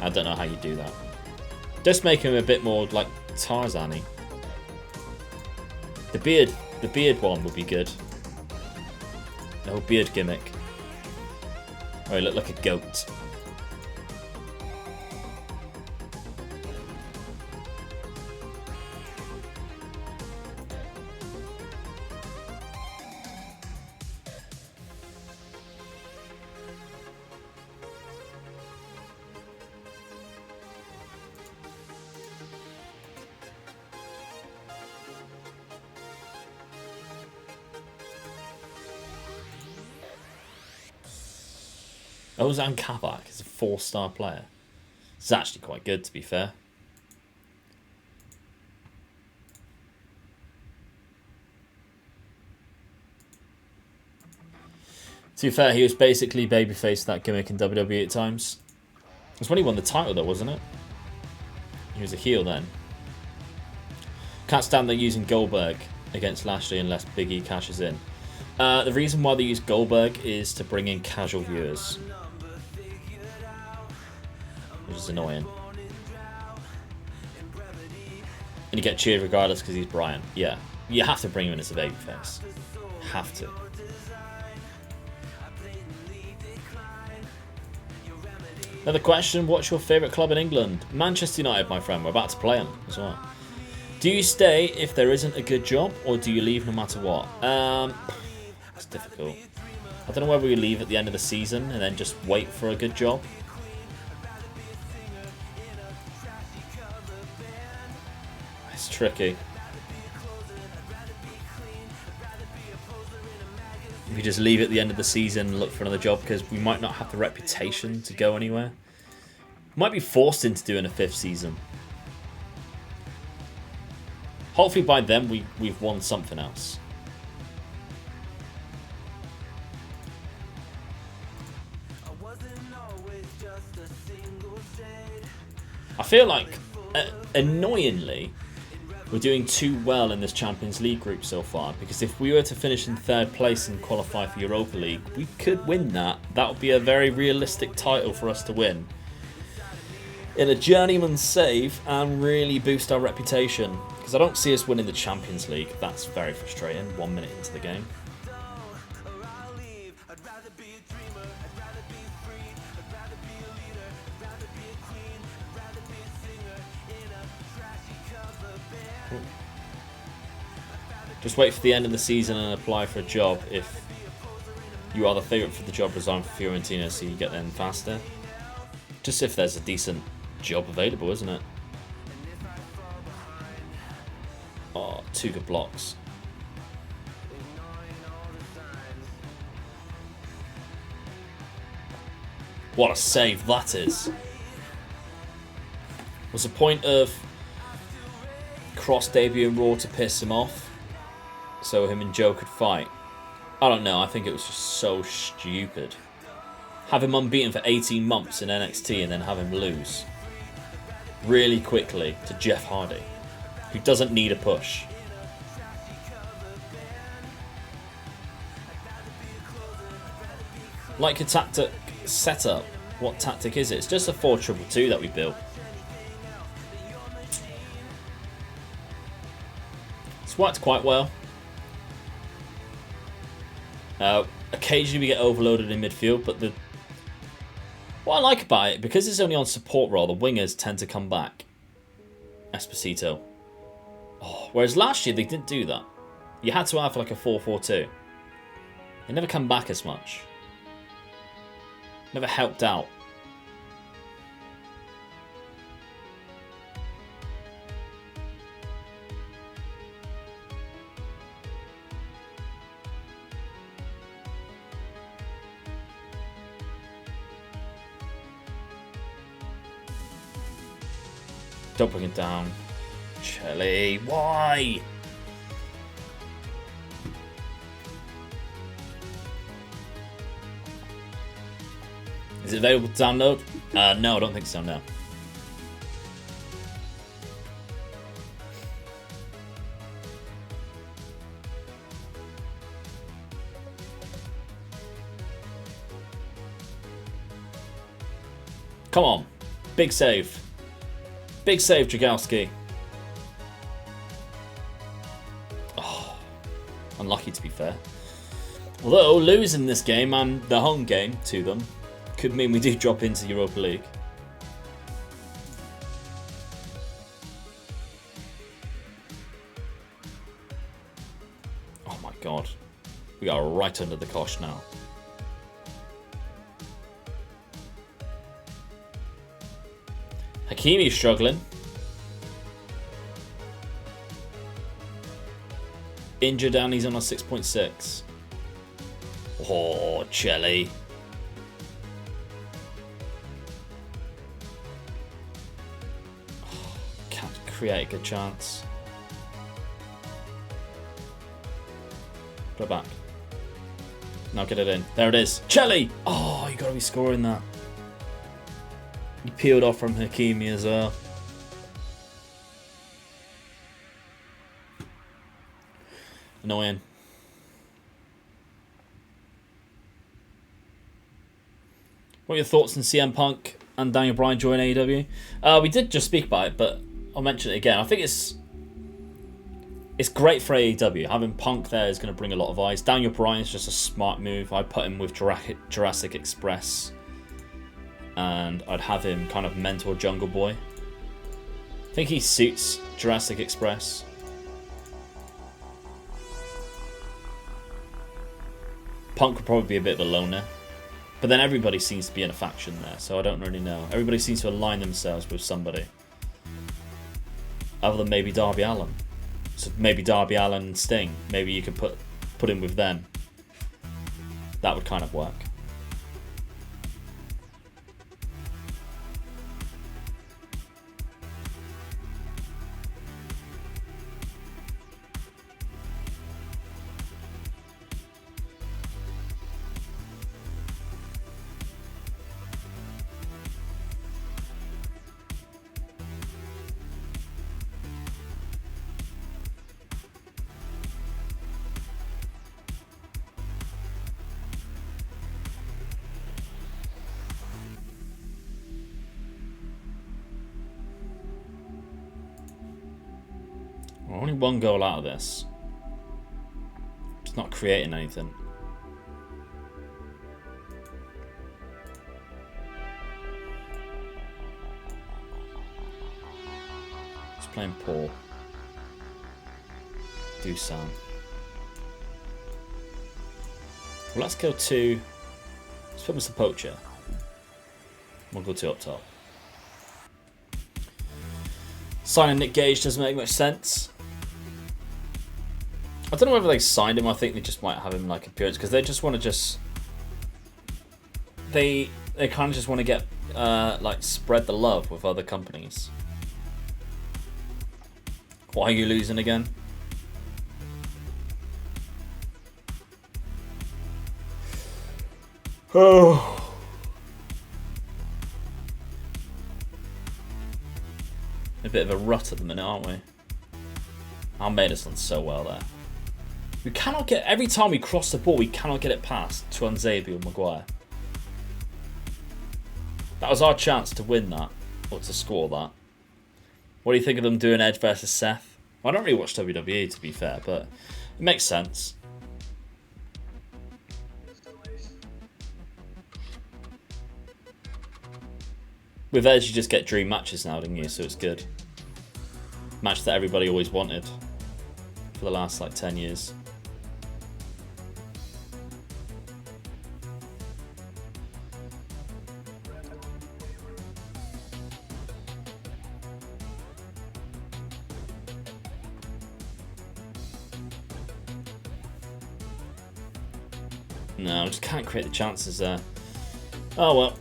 A: I don't know how you do that. Just make him a bit more like Tarzan-y. The beard one would be good. The whole beard gimmick. Oh, he looked like a goat. Ozan Kabak is a 4-star player. It's actually quite good, to be fair. To be fair, he was basically babyface that gimmick in WWE at times. It was when he won the title, though, wasn't it? He was a heel then. Can't stand they're using Goldberg against Lashley unless Big E cashes in. The reason why they use Goldberg is to bring in casual viewers. Which is annoying. And you get cheered regardless because he's Bryan. Yeah. You have to bring him in as a babyface. Have to. Another question, what's your favourite club in England? Manchester United, my friend. We're about to play them as well. Do you stay if there isn't a good job, or do you leave no matter what? It's difficult. I don't know whether we leave at the end of the season and then just wait for a good job. It's tricky. We just leave at the end of the season and look for another job because we might not have the reputation to go anywhere. Might be forced into doing a 5th season. Hopefully by then we've won something else. I feel like, annoyingly, we're doing too well in this Champions League group so far, because if we were to finish in 3rd place and qualify for Europa League, we could win that. That would be a very realistic title for us to win. In a journeyman save and really boost our reputation. Because I don't see us winning the Champions League. That's very frustrating, 1 minute into the game. Just wait for the end of the season and apply for a job. If you are the favourite for the job, resign for Fiorentina so you get them faster. Just if there's a decent job available, isn't it? Oh, 2 good blocks. What a save that is. What's the point of Cross debuting Raw to piss him off? So him and Joe could fight. I don't know, I think it was just so stupid. Have him unbeaten for 18 months in NXT and then have him lose really quickly to Jeff Hardy, who doesn't need a push. Like a tactic setup, what tactic is it? It's just a 4-2-2 that we built. It's worked quite well. Occasionally we get overloaded in midfield, but what I like about it, because it's only on support role, the wingers tend to come back. Esposito. Oh, whereas last year they didn't do that. You had to have like a 4-4-2. It never come back as much. Never helped out. Don't bring it down. Chile, why? Is it available to download? No, I don't think so, no. Come on. Big save. Big save, Dragowski. Oh, unlucky to be fair. Although, losing this game and the home game to them could mean we do drop into Europa League. Oh my god. We are right under the cosh now. Hakimi's struggling. Injured and he's on a 6.6. Oh, Chile. Oh, can't create a good chance. Go back. Now get it in. There it is. Chile! Oh, you gotta be scoring that. He peeled off from Hakimi as well. Annoying. What are your thoughts on CM Punk and Daniel Bryan joining AEW? We did just speak about it, but I'll mention it again. I think it's great for AEW. Having Punk there is going to bring a lot of eyes. Daniel Bryan's just a smart move. I'd put him with Jurassic Express. And I'd have him kind of mentor Jungle Boy. I think he suits Jurassic Express. Punk would probably be a bit of a loner. But then everybody seems to be in a faction there, so I don't really know. Everybody seems to align themselves with somebody. Other than maybe Darby Allin. So maybe Darby Allin and Sting. Maybe you could put him with them. That would kind of work. Only one goal out of this. It's not creating anything. It's playing poor. Dusan. Well, let's go to... Let's put Mr. Poacher. We'll go to up top. Signing Nick Gage doesn't make much sense. I don't know whether they signed him. I think they just might have him like appearance because they just want to they kind of just want to get like spread the love with other companies. Why are you losing again? Oh. A bit of a rut at the minute, aren't we? Almeida's done so well there. We cannot get... Every time we cross the ball, we cannot get it past Tuanzebe or Maguire. That was our chance to win that. Or to score that. What do you think of them doing Edge versus Seth? Well, I don't really watch WWE, to be fair, but it makes sense. With Edge, you just get dream matches now, don't you? So it's good. Match that everybody always wanted. for the last like 10 years. No, I just can't create the chances there. Oh well.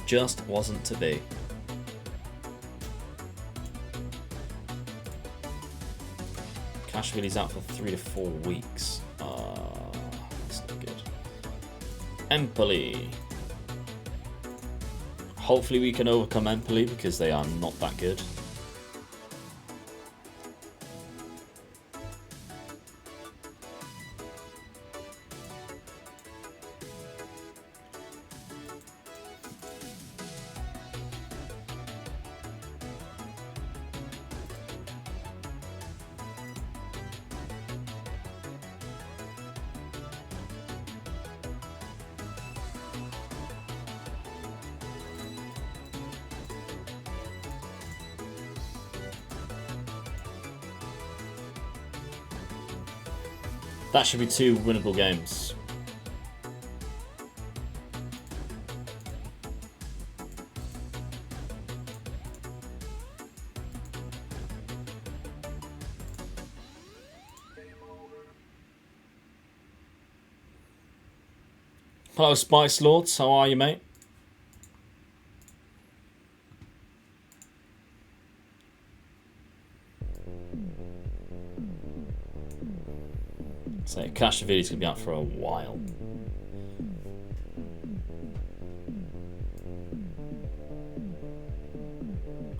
A: Just wasn't to be. Kashvili's out for 3 to 4 weeks. That's not good. Empoli. Hopefully we can overcome Empoli because they are not that good. That should be 2 winnable games. Hello, Spice Lords. How are you, mate? So Kashvili's going to be out for a while.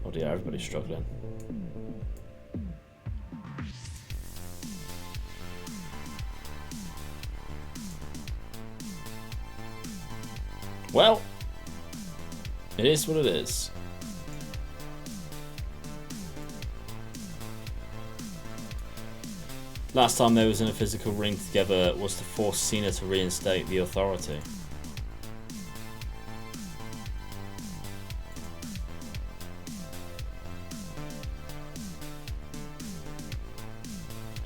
A: Oh dear, everybody's struggling. Well, it is what it is. Last time they was in a physical ring together was to force Cena to reinstate the authority.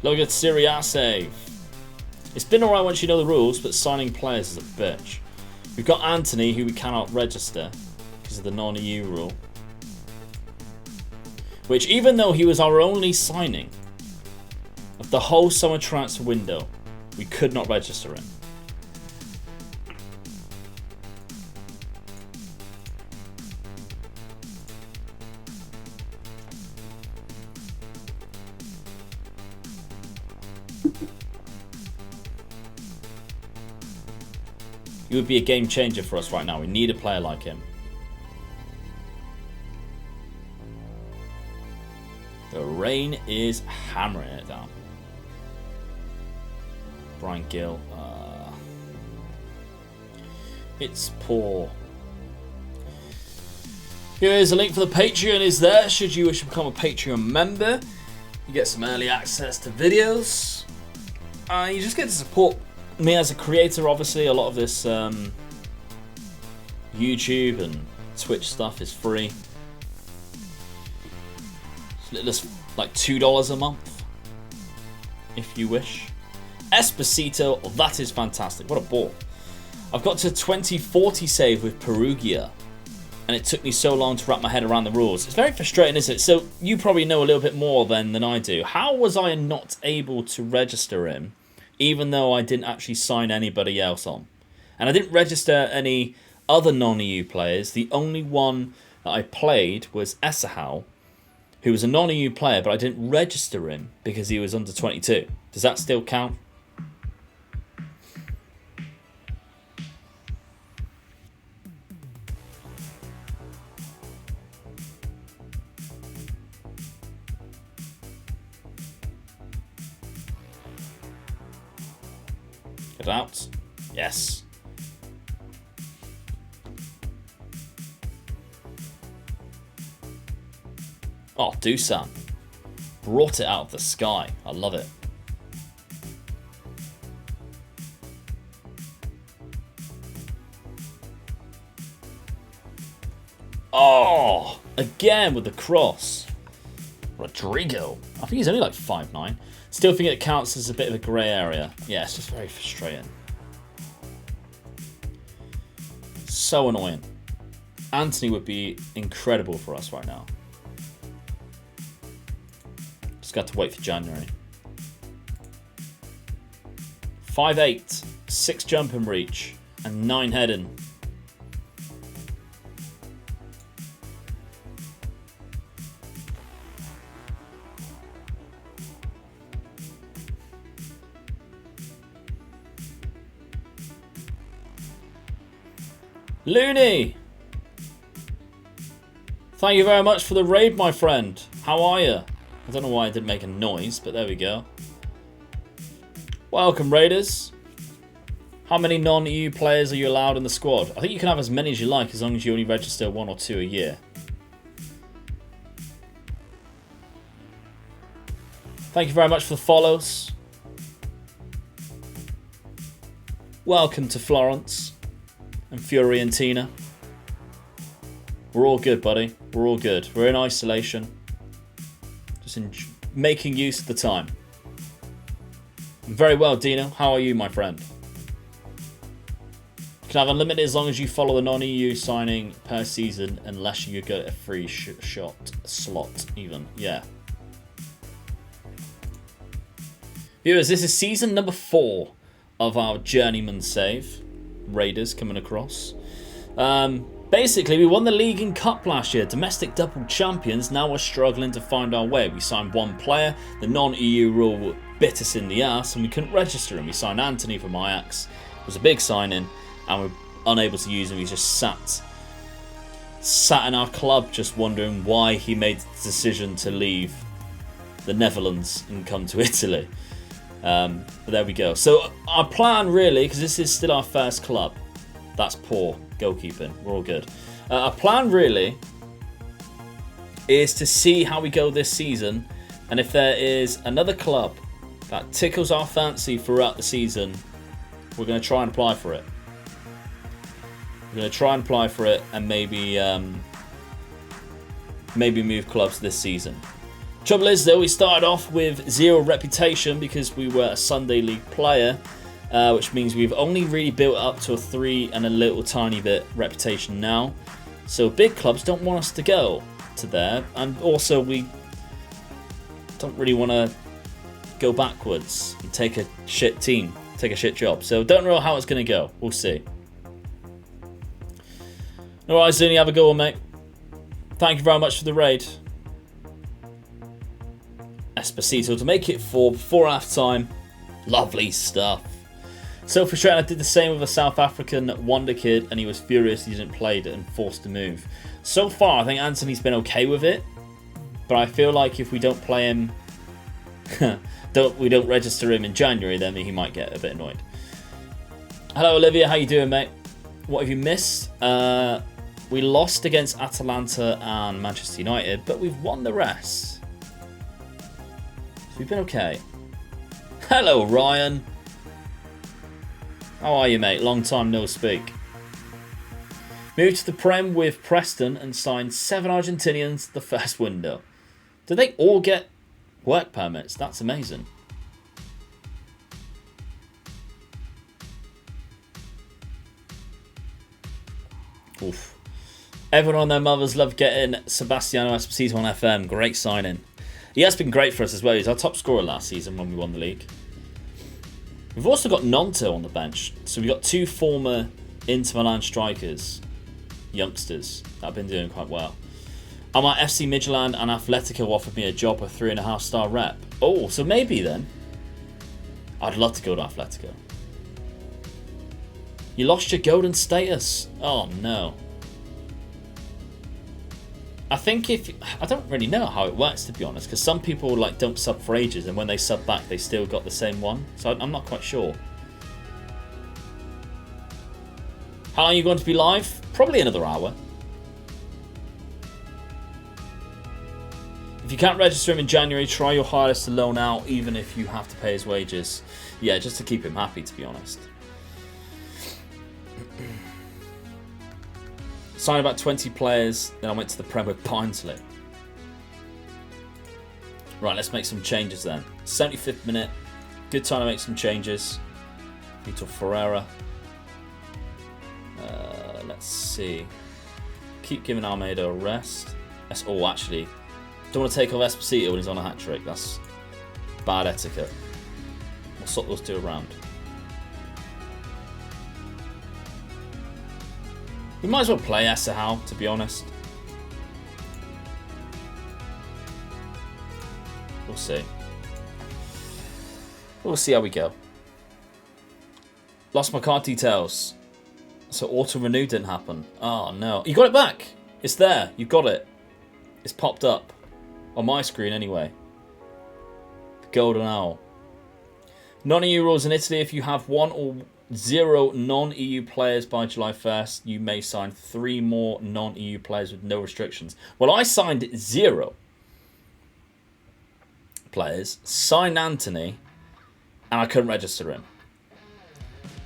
A: Look at Siriase. It's been alright once you know the rules, but signing players is a bitch. We've got Anthony, who we cannot register because of the non-EU rule. Which, even though he was our only signing of the whole summer transfer window, we could not register him. He would be a game changer for us right now. We need a player like him. The rain is hammering it down. Brian Gill. It's poor. Here is a link for the Patreon is there. Should you wish to become a Patreon member, you get some early access to videos. You just get to support me as a creator. Obviously, a lot of this YouTube and Twitch stuff is free. It's little as like $2 a month, if you wish. Esposito, oh, that is fantastic. What a ball. I've got to 2040 save with Perugia, and it took me so long to wrap my head around the rules. It's very frustrating, isn't it? So you probably know a little bit more than I do. How was I not able to register him, even though I didn't actually sign anybody else on? And I didn't register any other non-EU players. The only one that I played was Esahal, who was a non-EU player, but I didn't register him because he was under 22. Does that still count? Get out. Yes. Oh, Dusan. Brought it out of the sky. I love it. Oh, again with the cross. Rodrigo. I think he's only like 5'9". Still think it counts as a bit of a grey area. Yeah, it's just very frustrating. So annoying. Anthony would be incredible for us right now. Just got to wait for January. 5'8", 6 jump and reach, and 9 heading. Looney! Thank you very much for the raid, my friend. How are you? I don't know why I didn't make a noise, but there we go. Welcome, Raiders. How many non-EU players are you allowed in the squad? I think you can have as many as you like, as long as you only register 1 or 2 a year. Thank you very much for the follows. Welcome to Florence and Fiorentina. We're all good, buddy. We're all good. We're in isolation. Just making use of the time. Very well, Dino. How are you, my friend? You can have unlimited as long as you follow the non-EU signing per season, unless you get a free slot, even. Yeah. Viewers, this is season number 4 of our Journeyman save. Raiders coming across. Basically, we won the league and cup last year. Domestic double champions. Now we're struggling to find our way. We signed 1 player. The non-EU rule bit us in the ass and we couldn't register him. We signed Anthony from Ajax. It was a big signing and we're unable to use him. He's just sat in our club just wondering why he made the decision to leave the Netherlands and come to Italy. But there we go. So our plan really, because this is still our first club. That's poor goalkeeping. We're all good. Our plan really is to see how we go this season, and if there is another club that tickles our fancy throughout the season, we're going to try and apply for it. We're going to try and apply for it, and maybe move clubs this season. Trouble is though, we started off with 0 reputation because we were a Sunday League player. Which means we've only really built up to a 3 and a little tiny bit reputation now. So big clubs don't want us to go to there, and also we don't really want to go backwards and take a shit team, take a shit job. So don't know how it's going to go. We'll see. Alright, Zuni, have a go on, mate. Thank you very much for the raid. Esposito to make it 4 before half time. Lovely stuff. So frustrating. I did the same with a South African wonder kid and he was furious he didn't play it and forced to move. So far I think Anthony's been okay with it, but I feel like if we don't play him we don't register him in January, then he might get a bit annoyed. Hello Olivia, how you doing, mate? What have you missed? We lost against Atalanta and Manchester United, but we've won the rest. So we've been okay. Hello Ryan. How are you, mate? Long time no speak. Moved to the Prem with Preston and signed 7 Argentinians the first window. Did they all get work permits? That's amazing. Oof. Everyone and their mothers love getting Sebastiano Esposito on FM. Great signing. He has been great for us as well. He's our top scorer last season when we won the league. We've also got Nonto on the bench. So we've got 2 former Inter Milan strikers, youngsters, that have been doing quite well. And my FC Midtjylland and Atletico offered me a job, a 3.5-star rep. Oh, so maybe then. I'd love to go to Atletico. You lost your golden status. Oh no. I think I don't really know how it works, to be honest, because some people like don't sub for ages and when they sub back they still got the same one, so I'm not quite sure. How long are you going to be live? Probably another hour. If you can't register him in January, try your hardest to loan out, even if you have to pay his wages. Yeah, just to keep him happy, to be honest. Signed about 20 players, then I went to the Prem with Barnsley. Right, let's make some changes then. 75th minute. Good time to make some changes. Vitor Ferreira. Let's see. Keep giving Almeida a rest. Oh, actually, don't want to take off Esposito when he's on a hat trick. That's bad etiquette. We'll swap those two around. We might as well play Esahal, to be honest. We'll see. We'll see how we go. Lost my card details. So auto-renew didn't happen. Oh, no. You got it back. It's there. You got it. It's popped up. On my screen, anyway. The Golden Owl. Non-EU rules in Italy. If you have 1 or 0 non-EU players by July 1st, you may sign 3 more non-EU players with no restrictions. Well, I signed 0 players, signed Anthony, and I couldn't register him.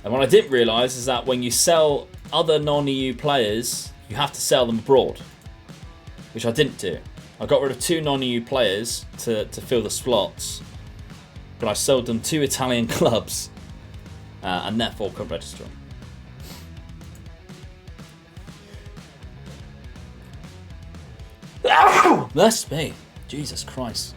A: And what I didn't realise is that when you sell other non-EU players, you have to sell them abroad, which I didn't do. I got rid of 2 non-EU players to fill the slots, but I sold them 2 Italian clubs, and therefore couldn't register them. Ow! Bless me. Jesus Christ.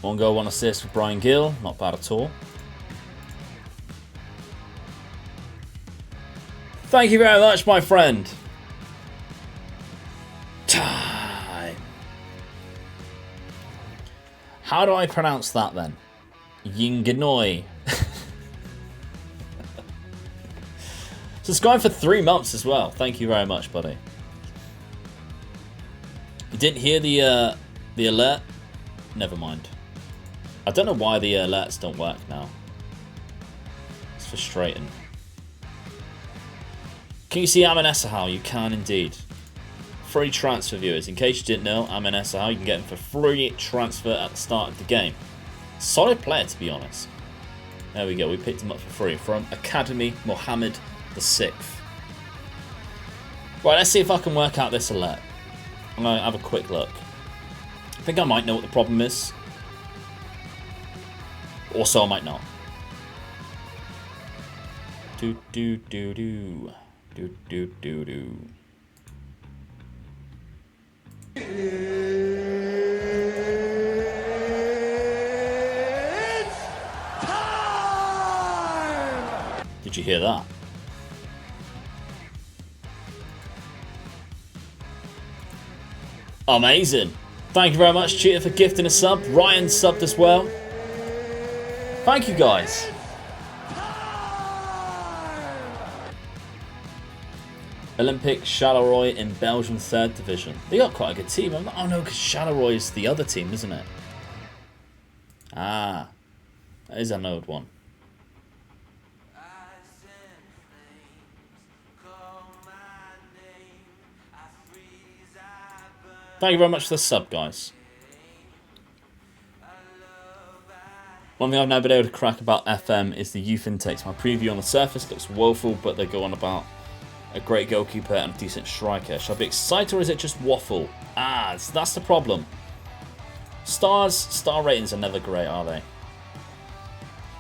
A: One goal, 1 assist for Brian Gill. Not bad at all. Thank you very much, my friend. Time. How do I pronounce that then? Yinganoi. Subscribe for 3 months as well. Thank you very much, buddy. You didn't hear the alert? Never mind. I don't know why the alerts don't work now. It's frustrating. Can you see Amin Esahal? You can indeed. Free transfer, viewers. In case you didn't know, Amin Esahal, you can get him for free transfer at the start of the game. Solid player, to be honest. There we go. We picked him up for free from Academy Mohammed VI. Right, let's see if I can work out this alert. I'm going to have a quick look. I think I might know what the problem is. Also, I might not. Do do do do do do do do.
B: It's time!
A: Did you hear that? Amazing. Thank you very much, Cheetah, for gifting a sub. Ryan subbed as well. Thank you, guys. Olympic Charleroi in Belgium 3rd Division. They got quite a good team. Oh no, because Charleroi is the other team, isn't it? Ah, that is an old one. Thank you very much for the sub, guys. One thing I've never been able to crack about FM is the youth intakes. My preview on the surface looks woeful, but they go on about a great goalkeeper and a decent striker. Shall I be excited or is it just waffle? Ah, that's the problem. Star ratings are never great, are they? You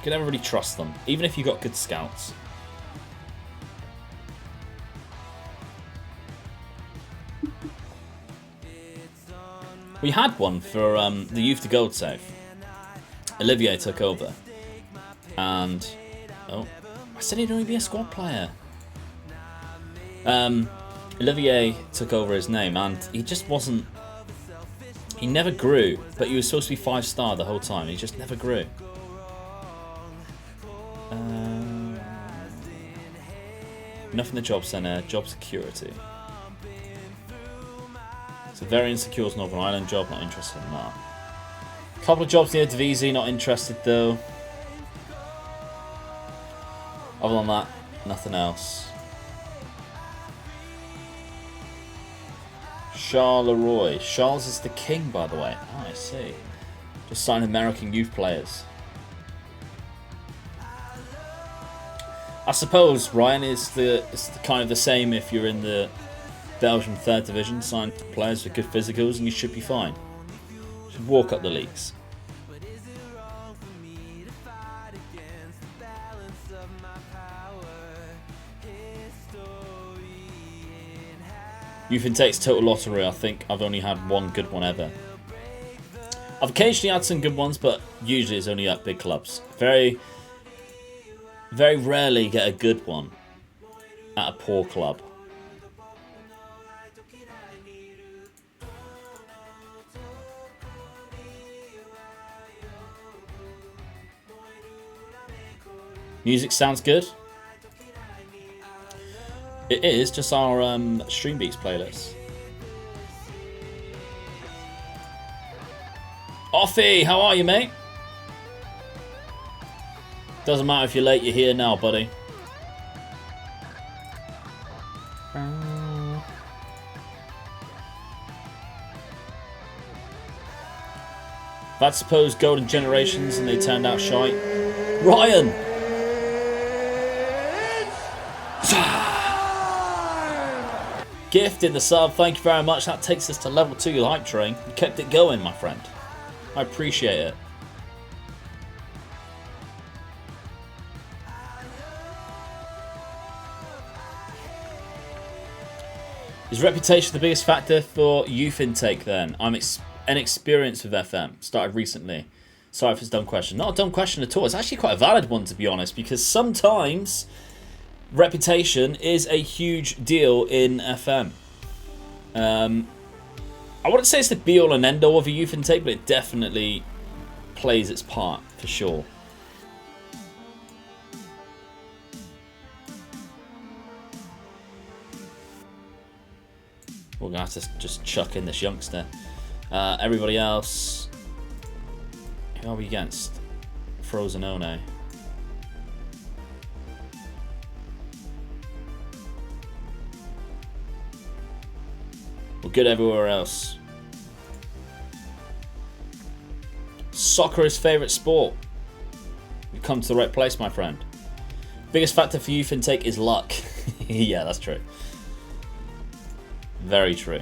A: can never really trust them, even if you've got good scouts. We had one for the Youth to Gold save. Olivier took over. And... oh, I said he'd only be a squad player. Olivier took over his name and he just wasn't... he never grew, but he was supposed to be 5-star the whole time. He just never grew. Enough in the job centre, job security. It's a very insecure Northern Ireland job, not interested in that. Couple of jobs near Divisi, not interested though. Other than that, nothing else. Charleroi. Charles is the king, by the way. Oh, I see. Just sign American youth players. I suppose, Ryan, it's the kind of the same if you're in the Belgian 3rd Division, sign players with good physicals and you should be fine. You should walk up the leagues. Youth Intake's total lottery, I think I've only had one good one ever. I've occasionally had some good ones, but usually it's only at big clubs. Very, very rarely get a good one at a poor club. Music sounds good. It is just our Stream Beats playlist. Offie, how are you, mate? Doesn't matter if you're late, you're here now, buddy. That's supposed Golden Generations and they turned out shite. Ryan! Gift in the sub, thank you very much. That takes us to level 2 hype train. You kept it going, my friend. I appreciate it. Is reputation the biggest factor for youth intake then? I'm inexperienced with FM. Started recently. Sorry if it's a dumb question. Not a dumb question at all. It's actually quite a valid one, to be honest, because sometimes reputation is a huge deal in FM. I wouldn't say it's the be-all and end-all of a youth intake, but it definitely plays its part, for sure. We're going to have to just chuck in this youngster. Everybody else... Who are we against? Frozenone. We're good everywhere else. Soccer is favourite sport. You've come to the right place, my friend. Biggest factor for youth intake is luck. Yeah, that's true. Very true.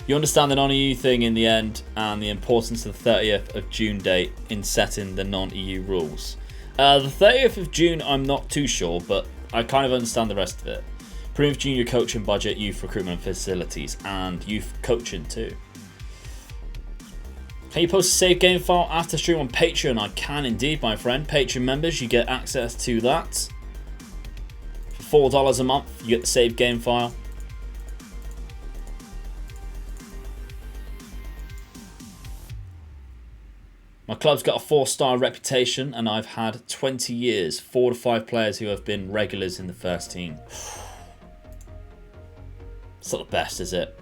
A: You understand the non-EU thing in the end and the importance of the 30th of June date in setting the non-EU rules. The 30th of June, I'm not too sure, but I kind of understand the rest of it. Improve junior coaching budget, youth recruitment facilities, and youth coaching too. Can you post a save game file after stream on Patreon? I can indeed, my friend. Patreon members, you get access to that. For $4 a month, you get the save game file. My club's got a 4-star reputation and I've had 20 years, 4 to 5 players who have been regulars in the first team. It's not the best, is it?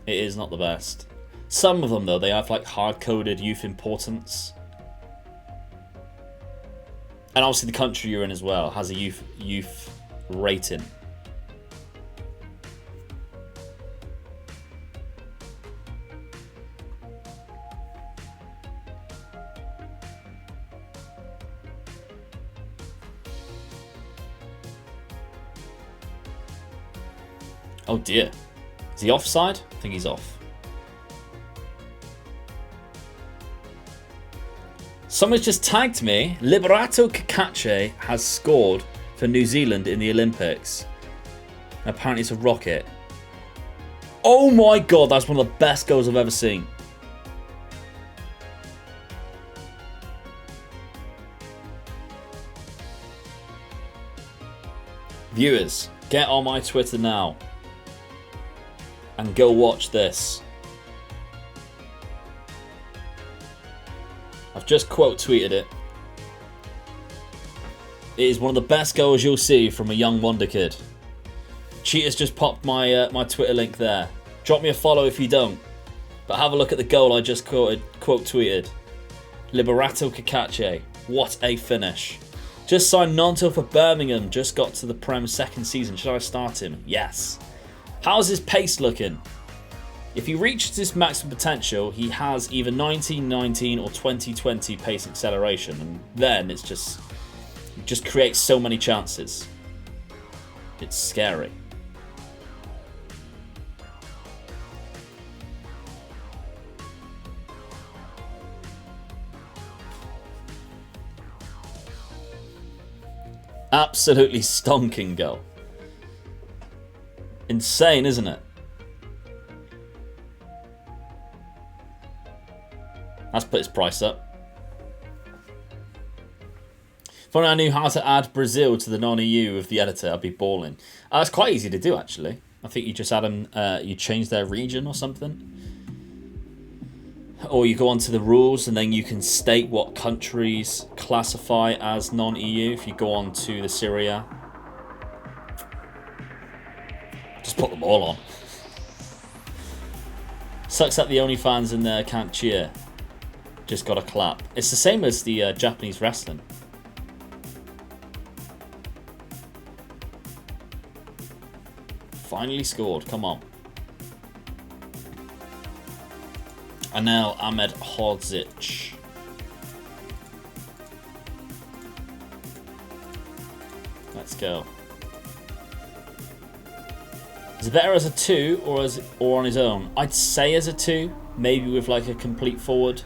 A: It is not the best. Some of them, though, they have like hard-coded youth importance. And obviously the country you're in as well has a youth rating. Oh dear. Is he offside? I think he's off. Someone's just tagged me. Liberato Cacace has scored for New Zealand in the Olympics. Apparently it's a rocket. Oh my god, that's one of the best goals I've ever seen. Viewers, get on my Twitter now. And go watch this. I've just quote tweeted it. It is one of the best goals you'll see from a young wonder kid. Cheaters just popped my my Twitter link there. Drop me a follow if you don't. But have a look at the goal I just quote tweeted. Liberato Cacace. What a finish. Just signed Nanto for Birmingham. Just got to the Prem second season. Should I start him? Yes. How's his pace looking? If he reaches his maximum potential, he has either 1919 or 2020 pace acceleration, and then it's just just creates so many chances. It's scary. Absolutely stonking goal. Insane, isn't it? Let's put his price up. If only I knew how to add Brazil to the non-EU of the editor, I'd be balling. It's quite easy to do, actually. I think you just add them, you change their region or something. Or you go onto the rules and then you can state what countries classify as non-EU. If you go on to the Syria, just put them all on. Sucks that the only fans in there can't cheer. Just gotta clap. It's the same as the Japanese wrestling. Finally scored, come on. And now Ahmed Hodzic. Let's go. Is it better as a 2 or on his own? I'd say as a 2, maybe with like a complete forward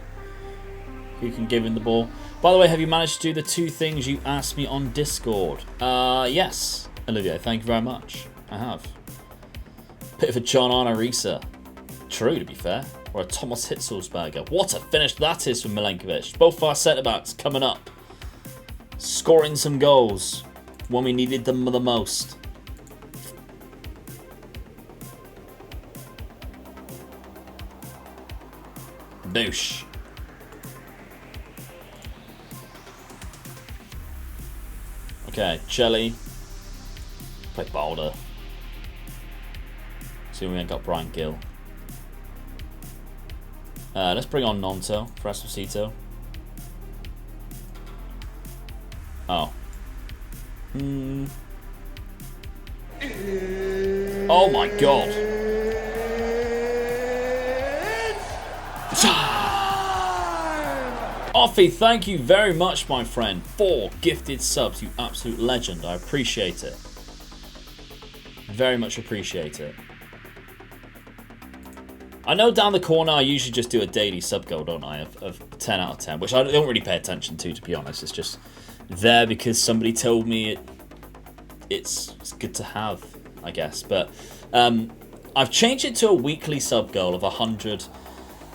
A: who can give him the ball. By the way, have you managed to do the 2 things you asked me on Discord? Yes, Olivia, thank you very much. I have. Bit of a John Arisa. True, to be fair. Or a Thomas Hitzelsberger. What a finish that is from Milenkovic. Both our centre-backs coming up. Scoring some goals when we needed them the most. Boosh. Okay, Chelly. Play Boulder. See, we ain't got Brian Gill. Let's bring on Nonto for Esposito. Oh. Oh my god. Offie, thank you very much, my friend. 4 gifted subs, you absolute legend. I appreciate it. Very much appreciate it. I know down the corner I usually just do a daily sub goal, don't I, of 10 out of 10, which I don't really pay attention to be honest. It's just there because somebody told me it's good to have, I guess. But I've changed it to a weekly sub goal of 100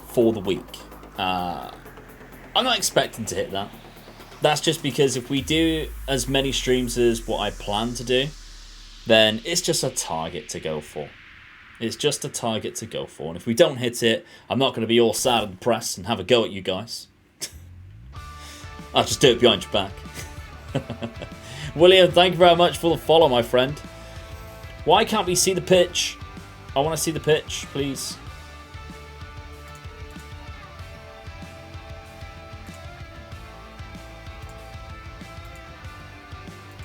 A: for the week. I'm not expecting to hit that. That's just because if we do as many streams as what I plan to do, then it's just a target to go for. It's just a target to go for. And if we don't hit it, I'm not going to be all sad and depressed and have a go at you guys. I'll just do it behind your back. William, thank you very much for the follow, my friend. Why can't we see the pitch? I want to see the pitch, please.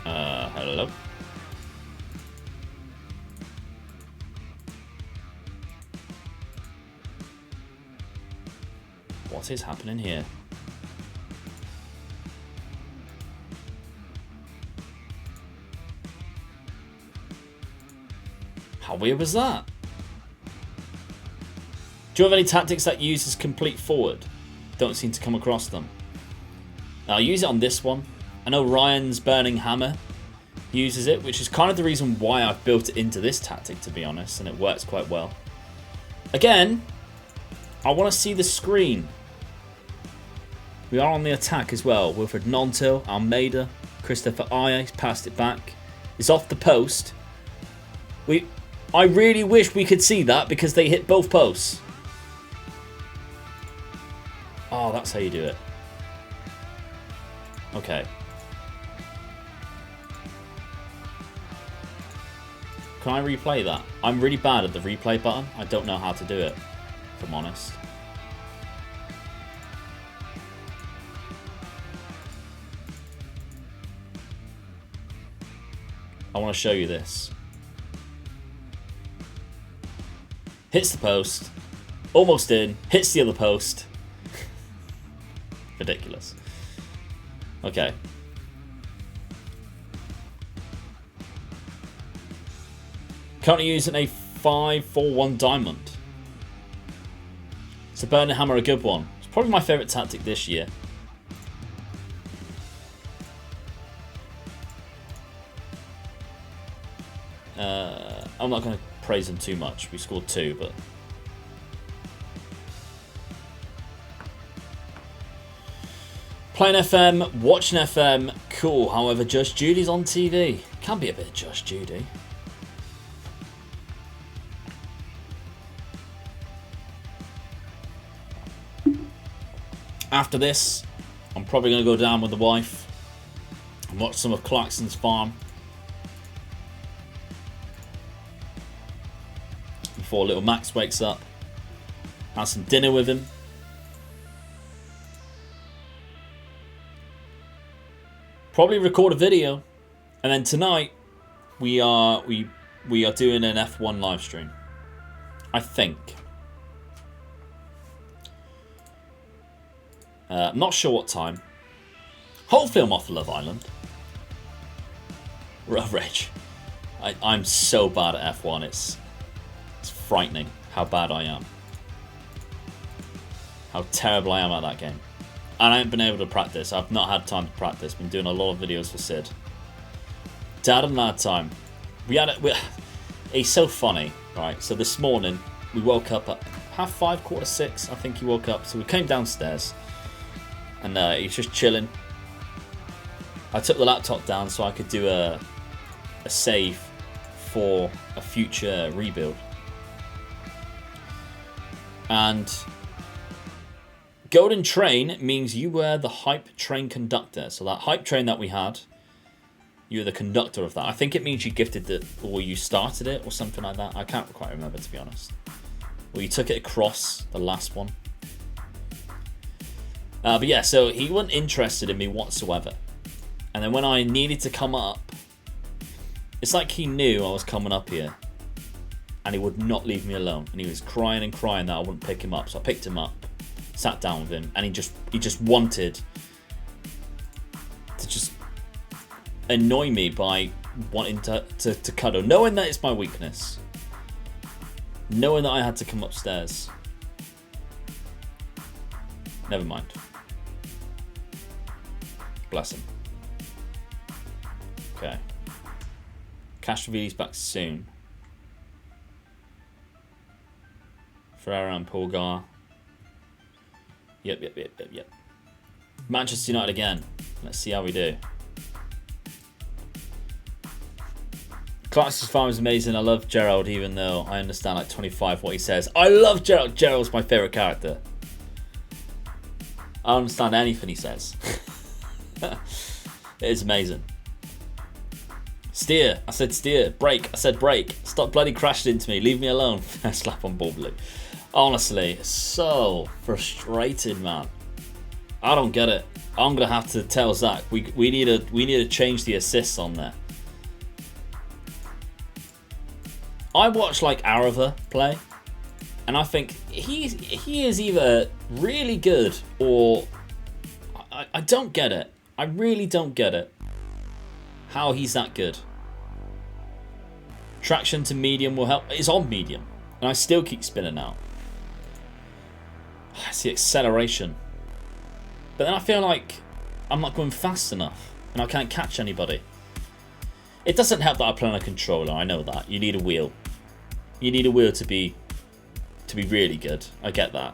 A: Hello? What is happening here? How weird was that? Do you have any tactics that uses complete forward? Don't seem to come across them. I'll use it on this one. I know Ryan's Burning Hammer uses it, which is kind of the reason why I've built it into this tactic, to be honest, and it works quite well. Again, I want to see the screen. We are on the attack as well. Wilfred Nontil, Almeida, Christopher Aye passed it back. It's off the post. I really wish we could see that because they hit both posts. Oh, that's how you do it. Okay. Can I replay that? I'm really bad at the replay button. I don't know how to do it, if I'm honest. I want to show you this. Hits the post. Almost in. Hits the other post. Ridiculous. Okay. Currently using a 541 diamond. Is the burning hammer a good one? It's probably my favourite tactic this year. I'm not going to praise him too much. We scored 2, but... Playing FM, watching FM, cool. However, Judge Judy's on TV. Can be a bit of Judge Judy. After this, I'm probably going to go down with the wife and watch some of Clarkson's Farm before little Max wakes up. Have some dinner with him. Probably record a video, and then tonight we are doing an F1 live stream. I think. I'm not sure what time. Hopefully I'm off Love Island. Rough Rage. I'm so bad at F1. It's frightening how bad I am. How terrible I am at that game. And I haven't been able to practice. I've not had time to practice. Been doing a lot of videos for Sid. Dad and that time. He's so funny, right? So this morning we woke up at 5:30, 5:45. I think he woke up. So we came downstairs. And he's just chilling. I took the laptop down so I could do a save for a future rebuild. And Golden Train means you were the hype train conductor. So that hype train that we had, you were the conductor of that. I think it means you gifted it, or you started it, or something like that. I can't quite remember, to be honest. Or you took it across the last one. But yeah, so he wasn't interested in me whatsoever. And then when I needed to come up, it's like he knew I was coming up here. And he would not leave me alone. And he was crying and crying that I wouldn't pick him up. So I picked him up, sat down with him, and he just wanted to just annoy me by wanting to cuddle. Knowing that it's my weakness. Knowing that I had to come upstairs. Never mind. Bless him. Okay. Castrovilli's back soon. Ferreira and Pulgar. Yep. Manchester United again. Let's see how we do. Clarkson's Farm is amazing. I love Gerald, even though I understand like 25 what he says. I love Gerald. Gerald's my favourite character. I don't understand anything he says. It is amazing. Steer. I said steer. Brake. I said brake. Stop bloody crashing into me. Leave me alone. Slap on ball blue. Honestly, so frustrated, man. I don't get it. I'm gonna have to tell Zach we need to change the assists on there. I watch like Arava play, and I think he is either really good or I don't get it. I really don't get it. How he's that good. Traction to medium will help. It's on medium, and I still keep spinning out. It's the acceleration. But then I feel like I'm not going fast enough, and I can't catch anybody. It doesn't help that I play on a controller. I know that. You need a wheel. You need a wheel to be really good. I get that.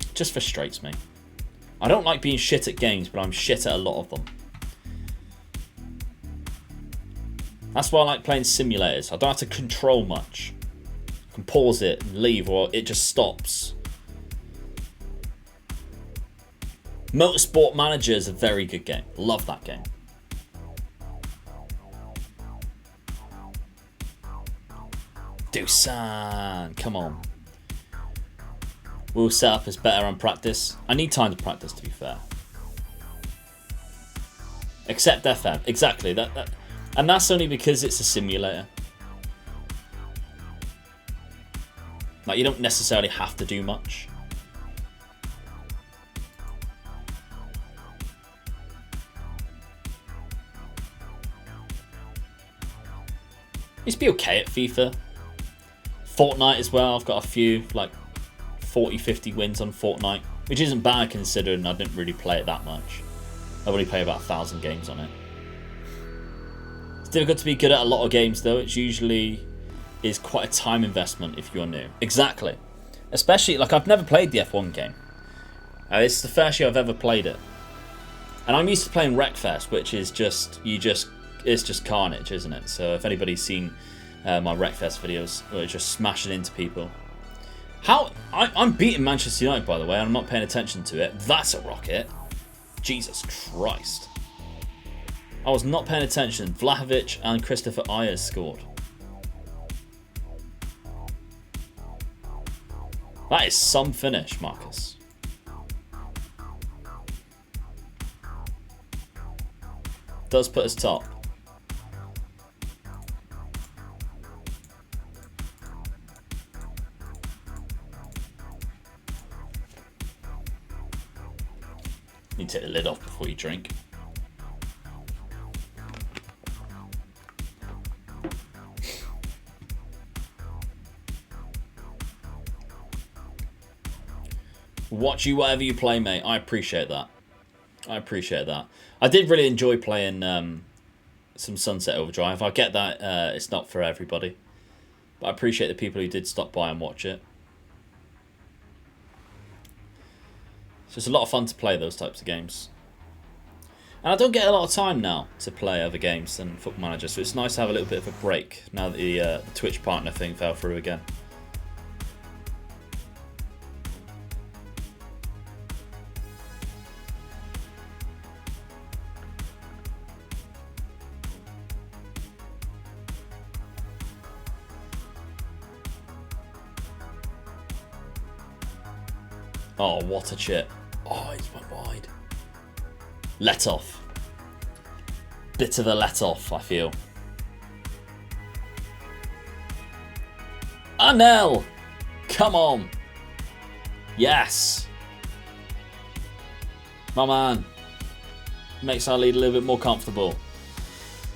A: It just frustrates me. I don't like being shit at games, but I'm shit at a lot of them. That's why I like playing simulators. I don't have to control much. I can pause it and leave, or it just stops. Motorsport Manager is a very good game. Love that game. Dusan, come on. Will setup is better on practice. I need time to practice, to be fair. Except FM, exactly. And that's only because it's a simulator. Like, you don't necessarily have to do much. Used to be okay at FIFA. Fortnite as well. I've got a few, like 40, 50 wins on Fortnite, which isn't bad considering I didn't really play it that much. I've only played about 1,000 games on it. It's difficult to be good at a lot of games though. It's usually is quite a time investment if you're new. Exactly. Especially, like, I've never played the F1 game. It's the first year I've ever played it. And I'm used to playing Wreckfest, which is just, it's just carnage, isn't it? So if anybody's seen my Wreckfest videos, where it's just smashing into people. I'm beating Manchester United, by the way, and I'm not paying attention to it. That's a rocket. Jesus Christ. I was not paying attention. Vlahovic and Christopher Ayers scored. That is some finish, Marcus. Does put us top. Need to take the lid off before you drink. Watch you whatever you play, mate. I appreciate that. I appreciate that. I did really enjoy playing some Sunset Overdrive. I get that it's not for everybody, but I appreciate the people who did stop by and watch it. So it's a lot of fun to play those types of games. And I don't get a lot of time now to play other games than Football Manager, so it's nice to have a little bit of a break now that the Twitch partner thing fell through again. Oh, what a chip. Oh, he's went wide. Let off. Bit of a let off, I feel. Anel! Come on. Yes. My man. Makes our lead a little bit more comfortable.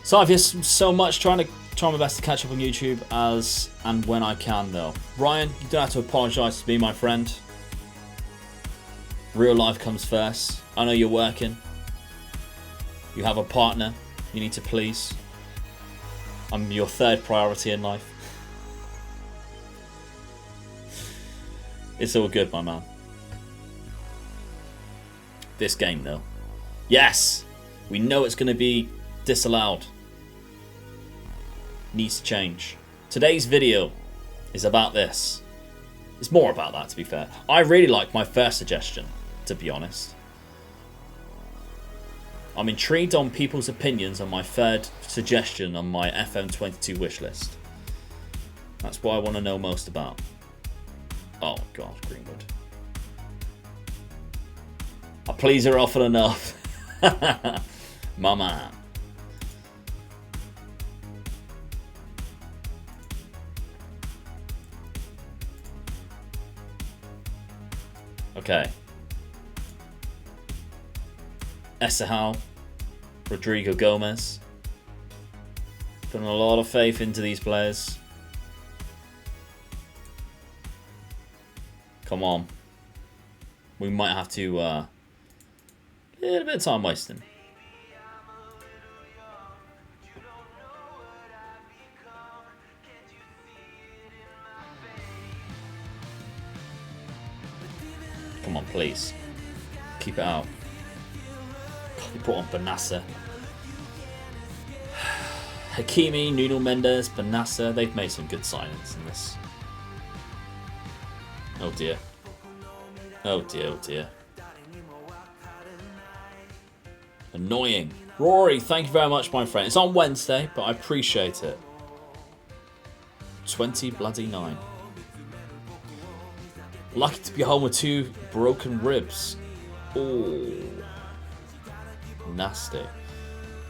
A: So I've just so much trying my best to catch up on YouTube as and when I can though. Ryan, you don't have to apologise to me, my friend. Real life comes first. I know you're working. You have a partner you need to please. I'm your third priority in life. It's all good, my man. This game, though. Yes! We know it's going to be disallowed. Needs to change. Today's video is about this. It's more about that, to be fair. I really like my first suggestion, to be honest. I'm intrigued on people's opinions on my third suggestion on my FM22 wishlist. That's what I want to know most about. Oh god, Greenwood. I please her often enough. My man. Okay. Esahal, Rodrigo Gomez. Putting a lot of faith into these players. Come on. We might have to a little bit of time wasting. Come on, please. Keep it out. God, they brought on Benassa. Hakimi, Nuno Mendes, Benassa. They've made some good signings in this. Oh dear. Oh dear, oh dear. Annoying. Rory, thank you very much, my friend. It's on Wednesday, but I appreciate it. 20 bloody 9. Lucky to be home with 2 broken ribs. Oh. Nasty.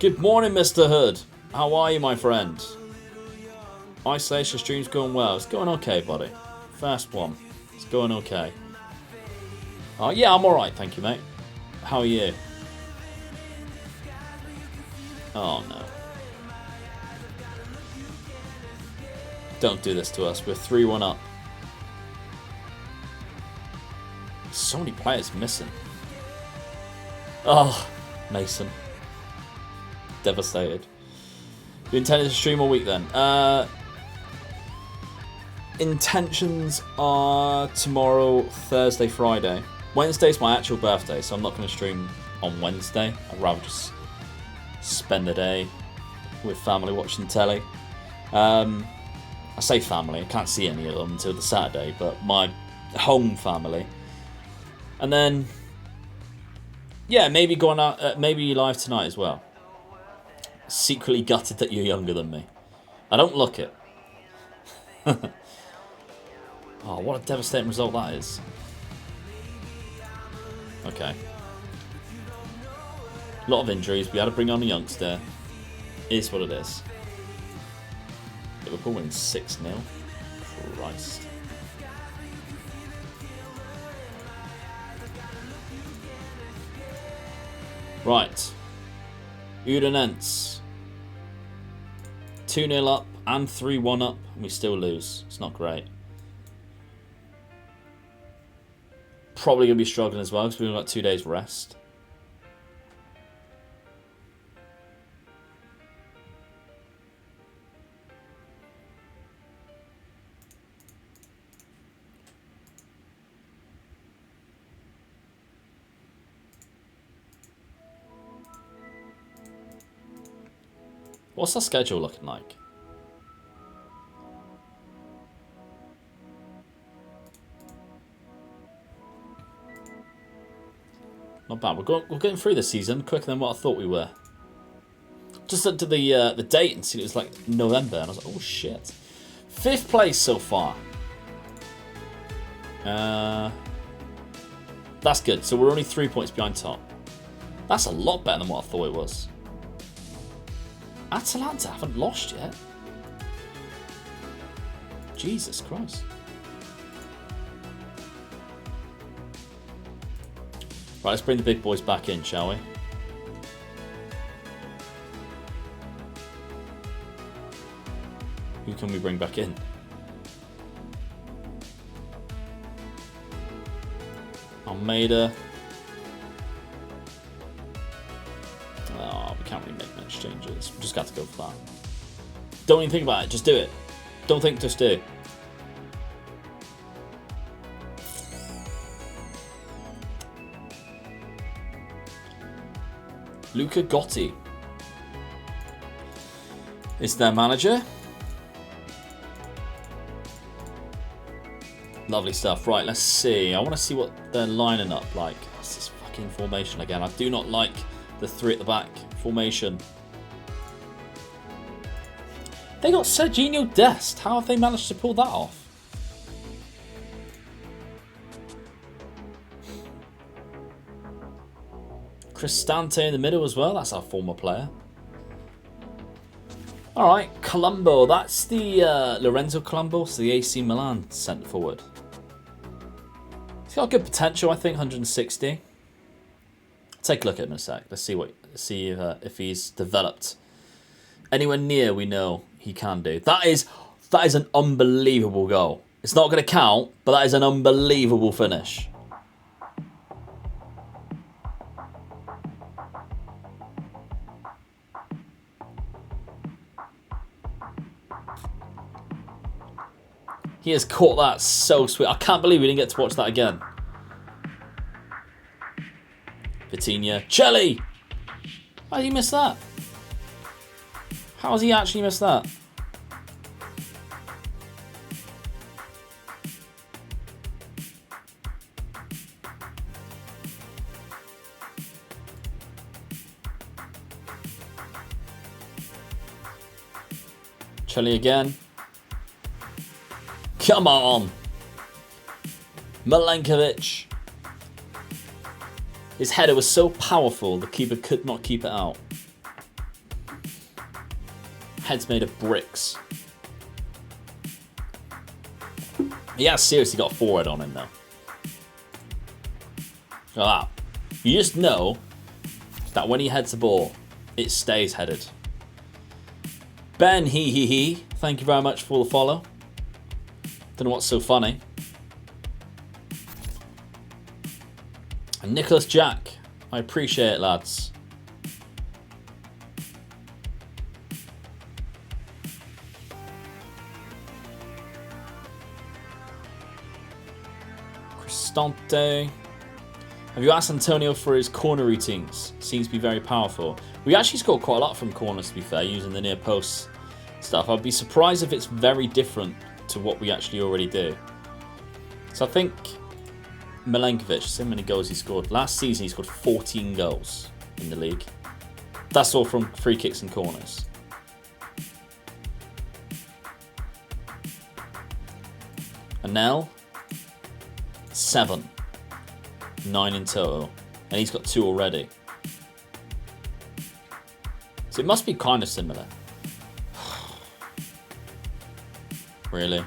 A: Good morning, Mr. Hood. How are you, my friend? Isolation stream's going well. It's going okay, buddy. First one. It's going okay. Oh, yeah, I'm alright, thank you, mate. How are you? Oh, no. Don't do this to us. We're 3-1 up. So many players missing. Oh, Mason. Devastated. You intended to stream all week then? Intentions are tomorrow, Thursday, Friday. Wednesday's my actual birthday, so I'm not going to stream on Wednesday. I'd rather just spend the day with family watching telly. I say family, I can't see any of them until the Saturday, but my home family. And then, yeah, maybe going out, maybe live tonight as well. Secretly gutted that you're younger than me. I don't look it. Oh, what a devastating result that is. Okay. A lot of injuries. We had to bring on a youngster. It is what it is. Liverpool winning 6-0. Christ. Right. Udinese. 2-0 up and 3-1 up. And we still lose. It's not great. Probably going to be struggling as well because we've got 2 days rest. What's our schedule looking like? Not bad. We're getting through the season quicker than what I thought we were. Just looked at the date and seen it was like November, and I was like, oh shit. 5th place so far. That's good. So we're only 3 points behind top. That's a lot better than what I thought it was. Atalanta haven't lost yet. Jesus Christ. Right, let's bring the big boys back in, shall we? Who can we bring back in? Almeida. Oh, we can't really make much changes. We just got to go for that. Don't even think about it. Just do it. Don't think, just do. Luca Gotti is their manager. Lovely stuff. Right, let's see. I want to see what they're lining up like. What's this fucking formation again? I do not like the 3 at the back formation. They got Serginho Dest. How have they managed to pull that off? Cristante in the middle as well. That's our former player. Alright, Colombo. That's the Lorenzo Colombo. So the AC Milan centre forward. He's got good potential, I think. 160. Take a look at him in a sec. Let's see if he's developed anywhere near we know he can do. That is an unbelievable goal. It's not going to count, but that is an unbelievable finish. He has caught that so sweet. I can't believe we didn't get to watch that again. Vitinha. Chelly! How did he miss that? How has he actually missed that? Chelly again. Come on! Milenkovic. His header was so powerful, the keeper could not keep it out. Head's made of bricks. He has seriously got a forehead on him now. Look at that. You just know that when he heads the ball, it stays headed. Ben he. Thank you very much for the follow. Don't know what's so funny. And Nicholas Jack. I appreciate it, lads. Cristante. Have you asked Antonio for his corner routines? Seems to be very powerful. We actually scored quite a lot from corners, to be fair, using the near post stuff. I'd be surprised if it's very different to what we actually already do. So I think Milenkovic, see how many goals he scored. Last season he scored 14 goals in the league. That's all from free kicks and corners. Anel, 7. 9 in total. And he's got 2 already. So it must be kind of similar. Really?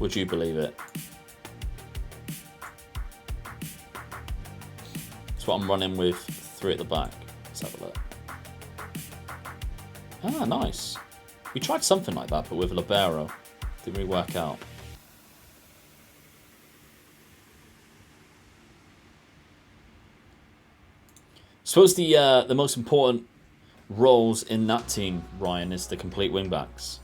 A: Would you believe it? That's what I'm running with 3 at the back. Let's have a look. Ah, nice. We tried something like that, but with Libero. Didn't really work out. I suppose the most important roles in that team, Ryan, is the complete wingbacks.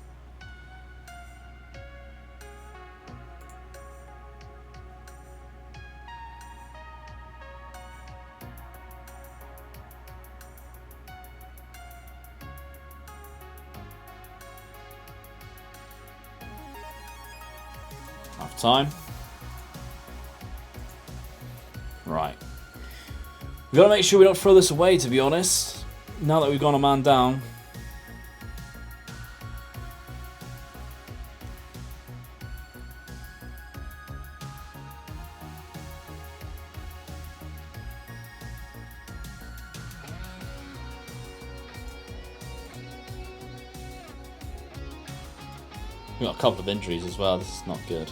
A: Half time. Right. We've got to make sure we don't throw this away, to be honest. Now that we've gone a man down. We've got a couple of injuries as well. This is not good.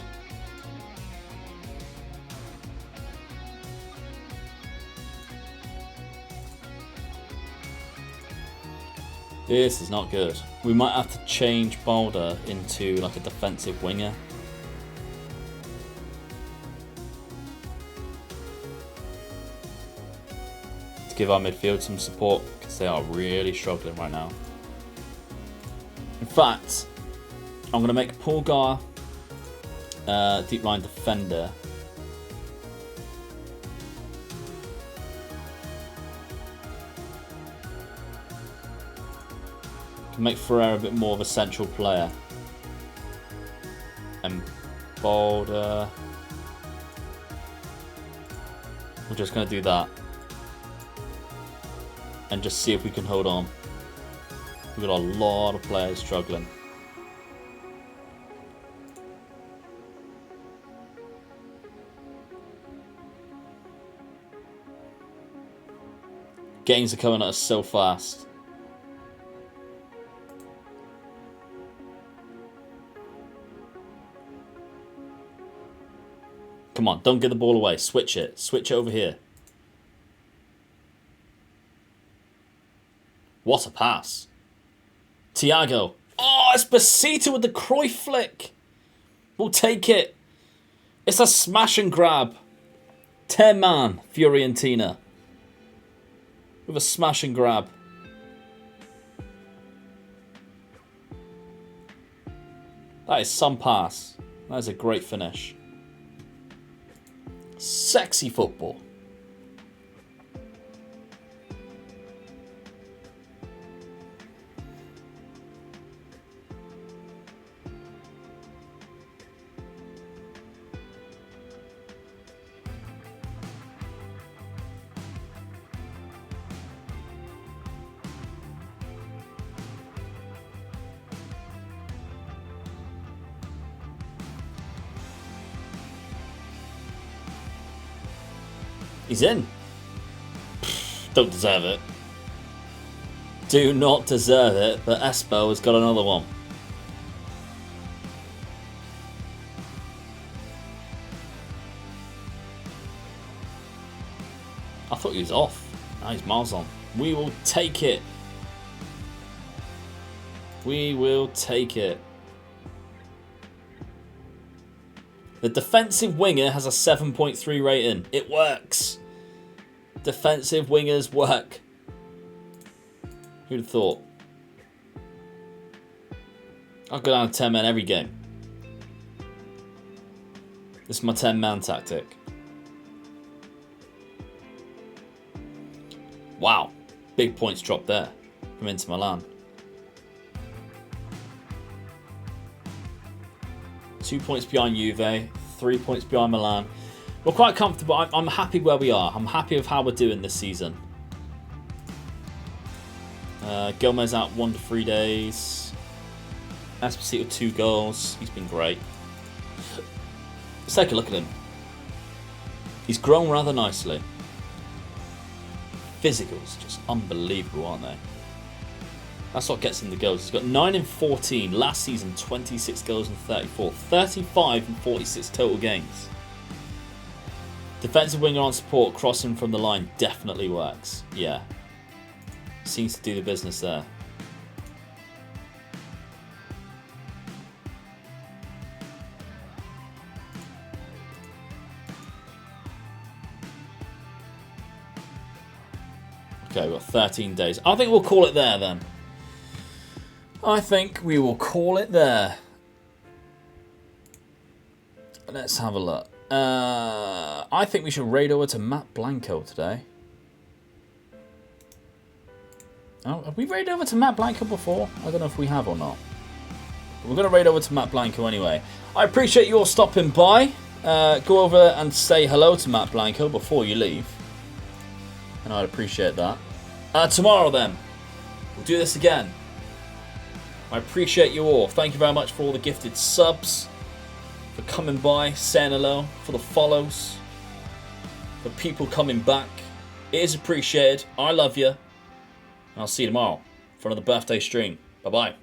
A: This is not good. We might have to change Balder into like a defensive winger. To give our midfield some support, because they are really struggling right now. In fact, I'm going to make Pulgar deep line defender. Make Ferreira a bit more of a central player. And Balder. We're just going to do that. And just see if we can hold on. We've got a lot of players struggling. Games are coming at us so fast. Come on, don't get the ball away. Switch it. Switch it over here. What a pass. Thiago. Oh, it's Basita with the Cruyff flick. We'll take it. It's a smash and grab. 10-man Fiorentina. With a smash and grab. That is some pass. That is a great finish. Sexy football. He's in. Don't deserve it. Do not deserve it, but Espo has got another one. I thought he was off. Now he's miles on. We will take it. We will take it. The defensive winger has a 7.3 rating. It works. Defensive wingers work. Who'd have thought? I'll go down to 10 men every game. This is my 10-man tactic. Wow. Big points dropped there from Inter Milan. 2 points behind Juve, 3 points behind Milan. We're quite comfortable. I'm happy where we are. I'm happy with how we're doing this season. Gomez out 1 to 3 days. Esposito 2 goals. He's been great. Let's take a look at him. He's grown rather nicely. Physicals, just unbelievable, aren't they? That's what gets him the goals. He's got 9 in 14. Last season, 26 goals and 34. 35 and 46 total games. Defensive winger on support, crossing from the line definitely works. Yeah. Seems to do the business there. Okay, we've got 13 days. I think we'll call it there then. I think we will call it there. Let's have a look. I think we should raid over to Matt Blanco today. Oh, have we raided over to Matt Blanco before? I don't know if we have or not. But we're going to raid over to Matt Blanco anyway. I appreciate you all stopping by. Go over and say hello to Matt Blanco before you leave. And I'd appreciate that. Tomorrow then, we'll do this again. I appreciate you all. Thank you very much for all the gifted subs, for coming by, saying hello, for the follows, for people coming back. It is appreciated. I love you. And I'll see you tomorrow for another birthday stream. Bye-bye.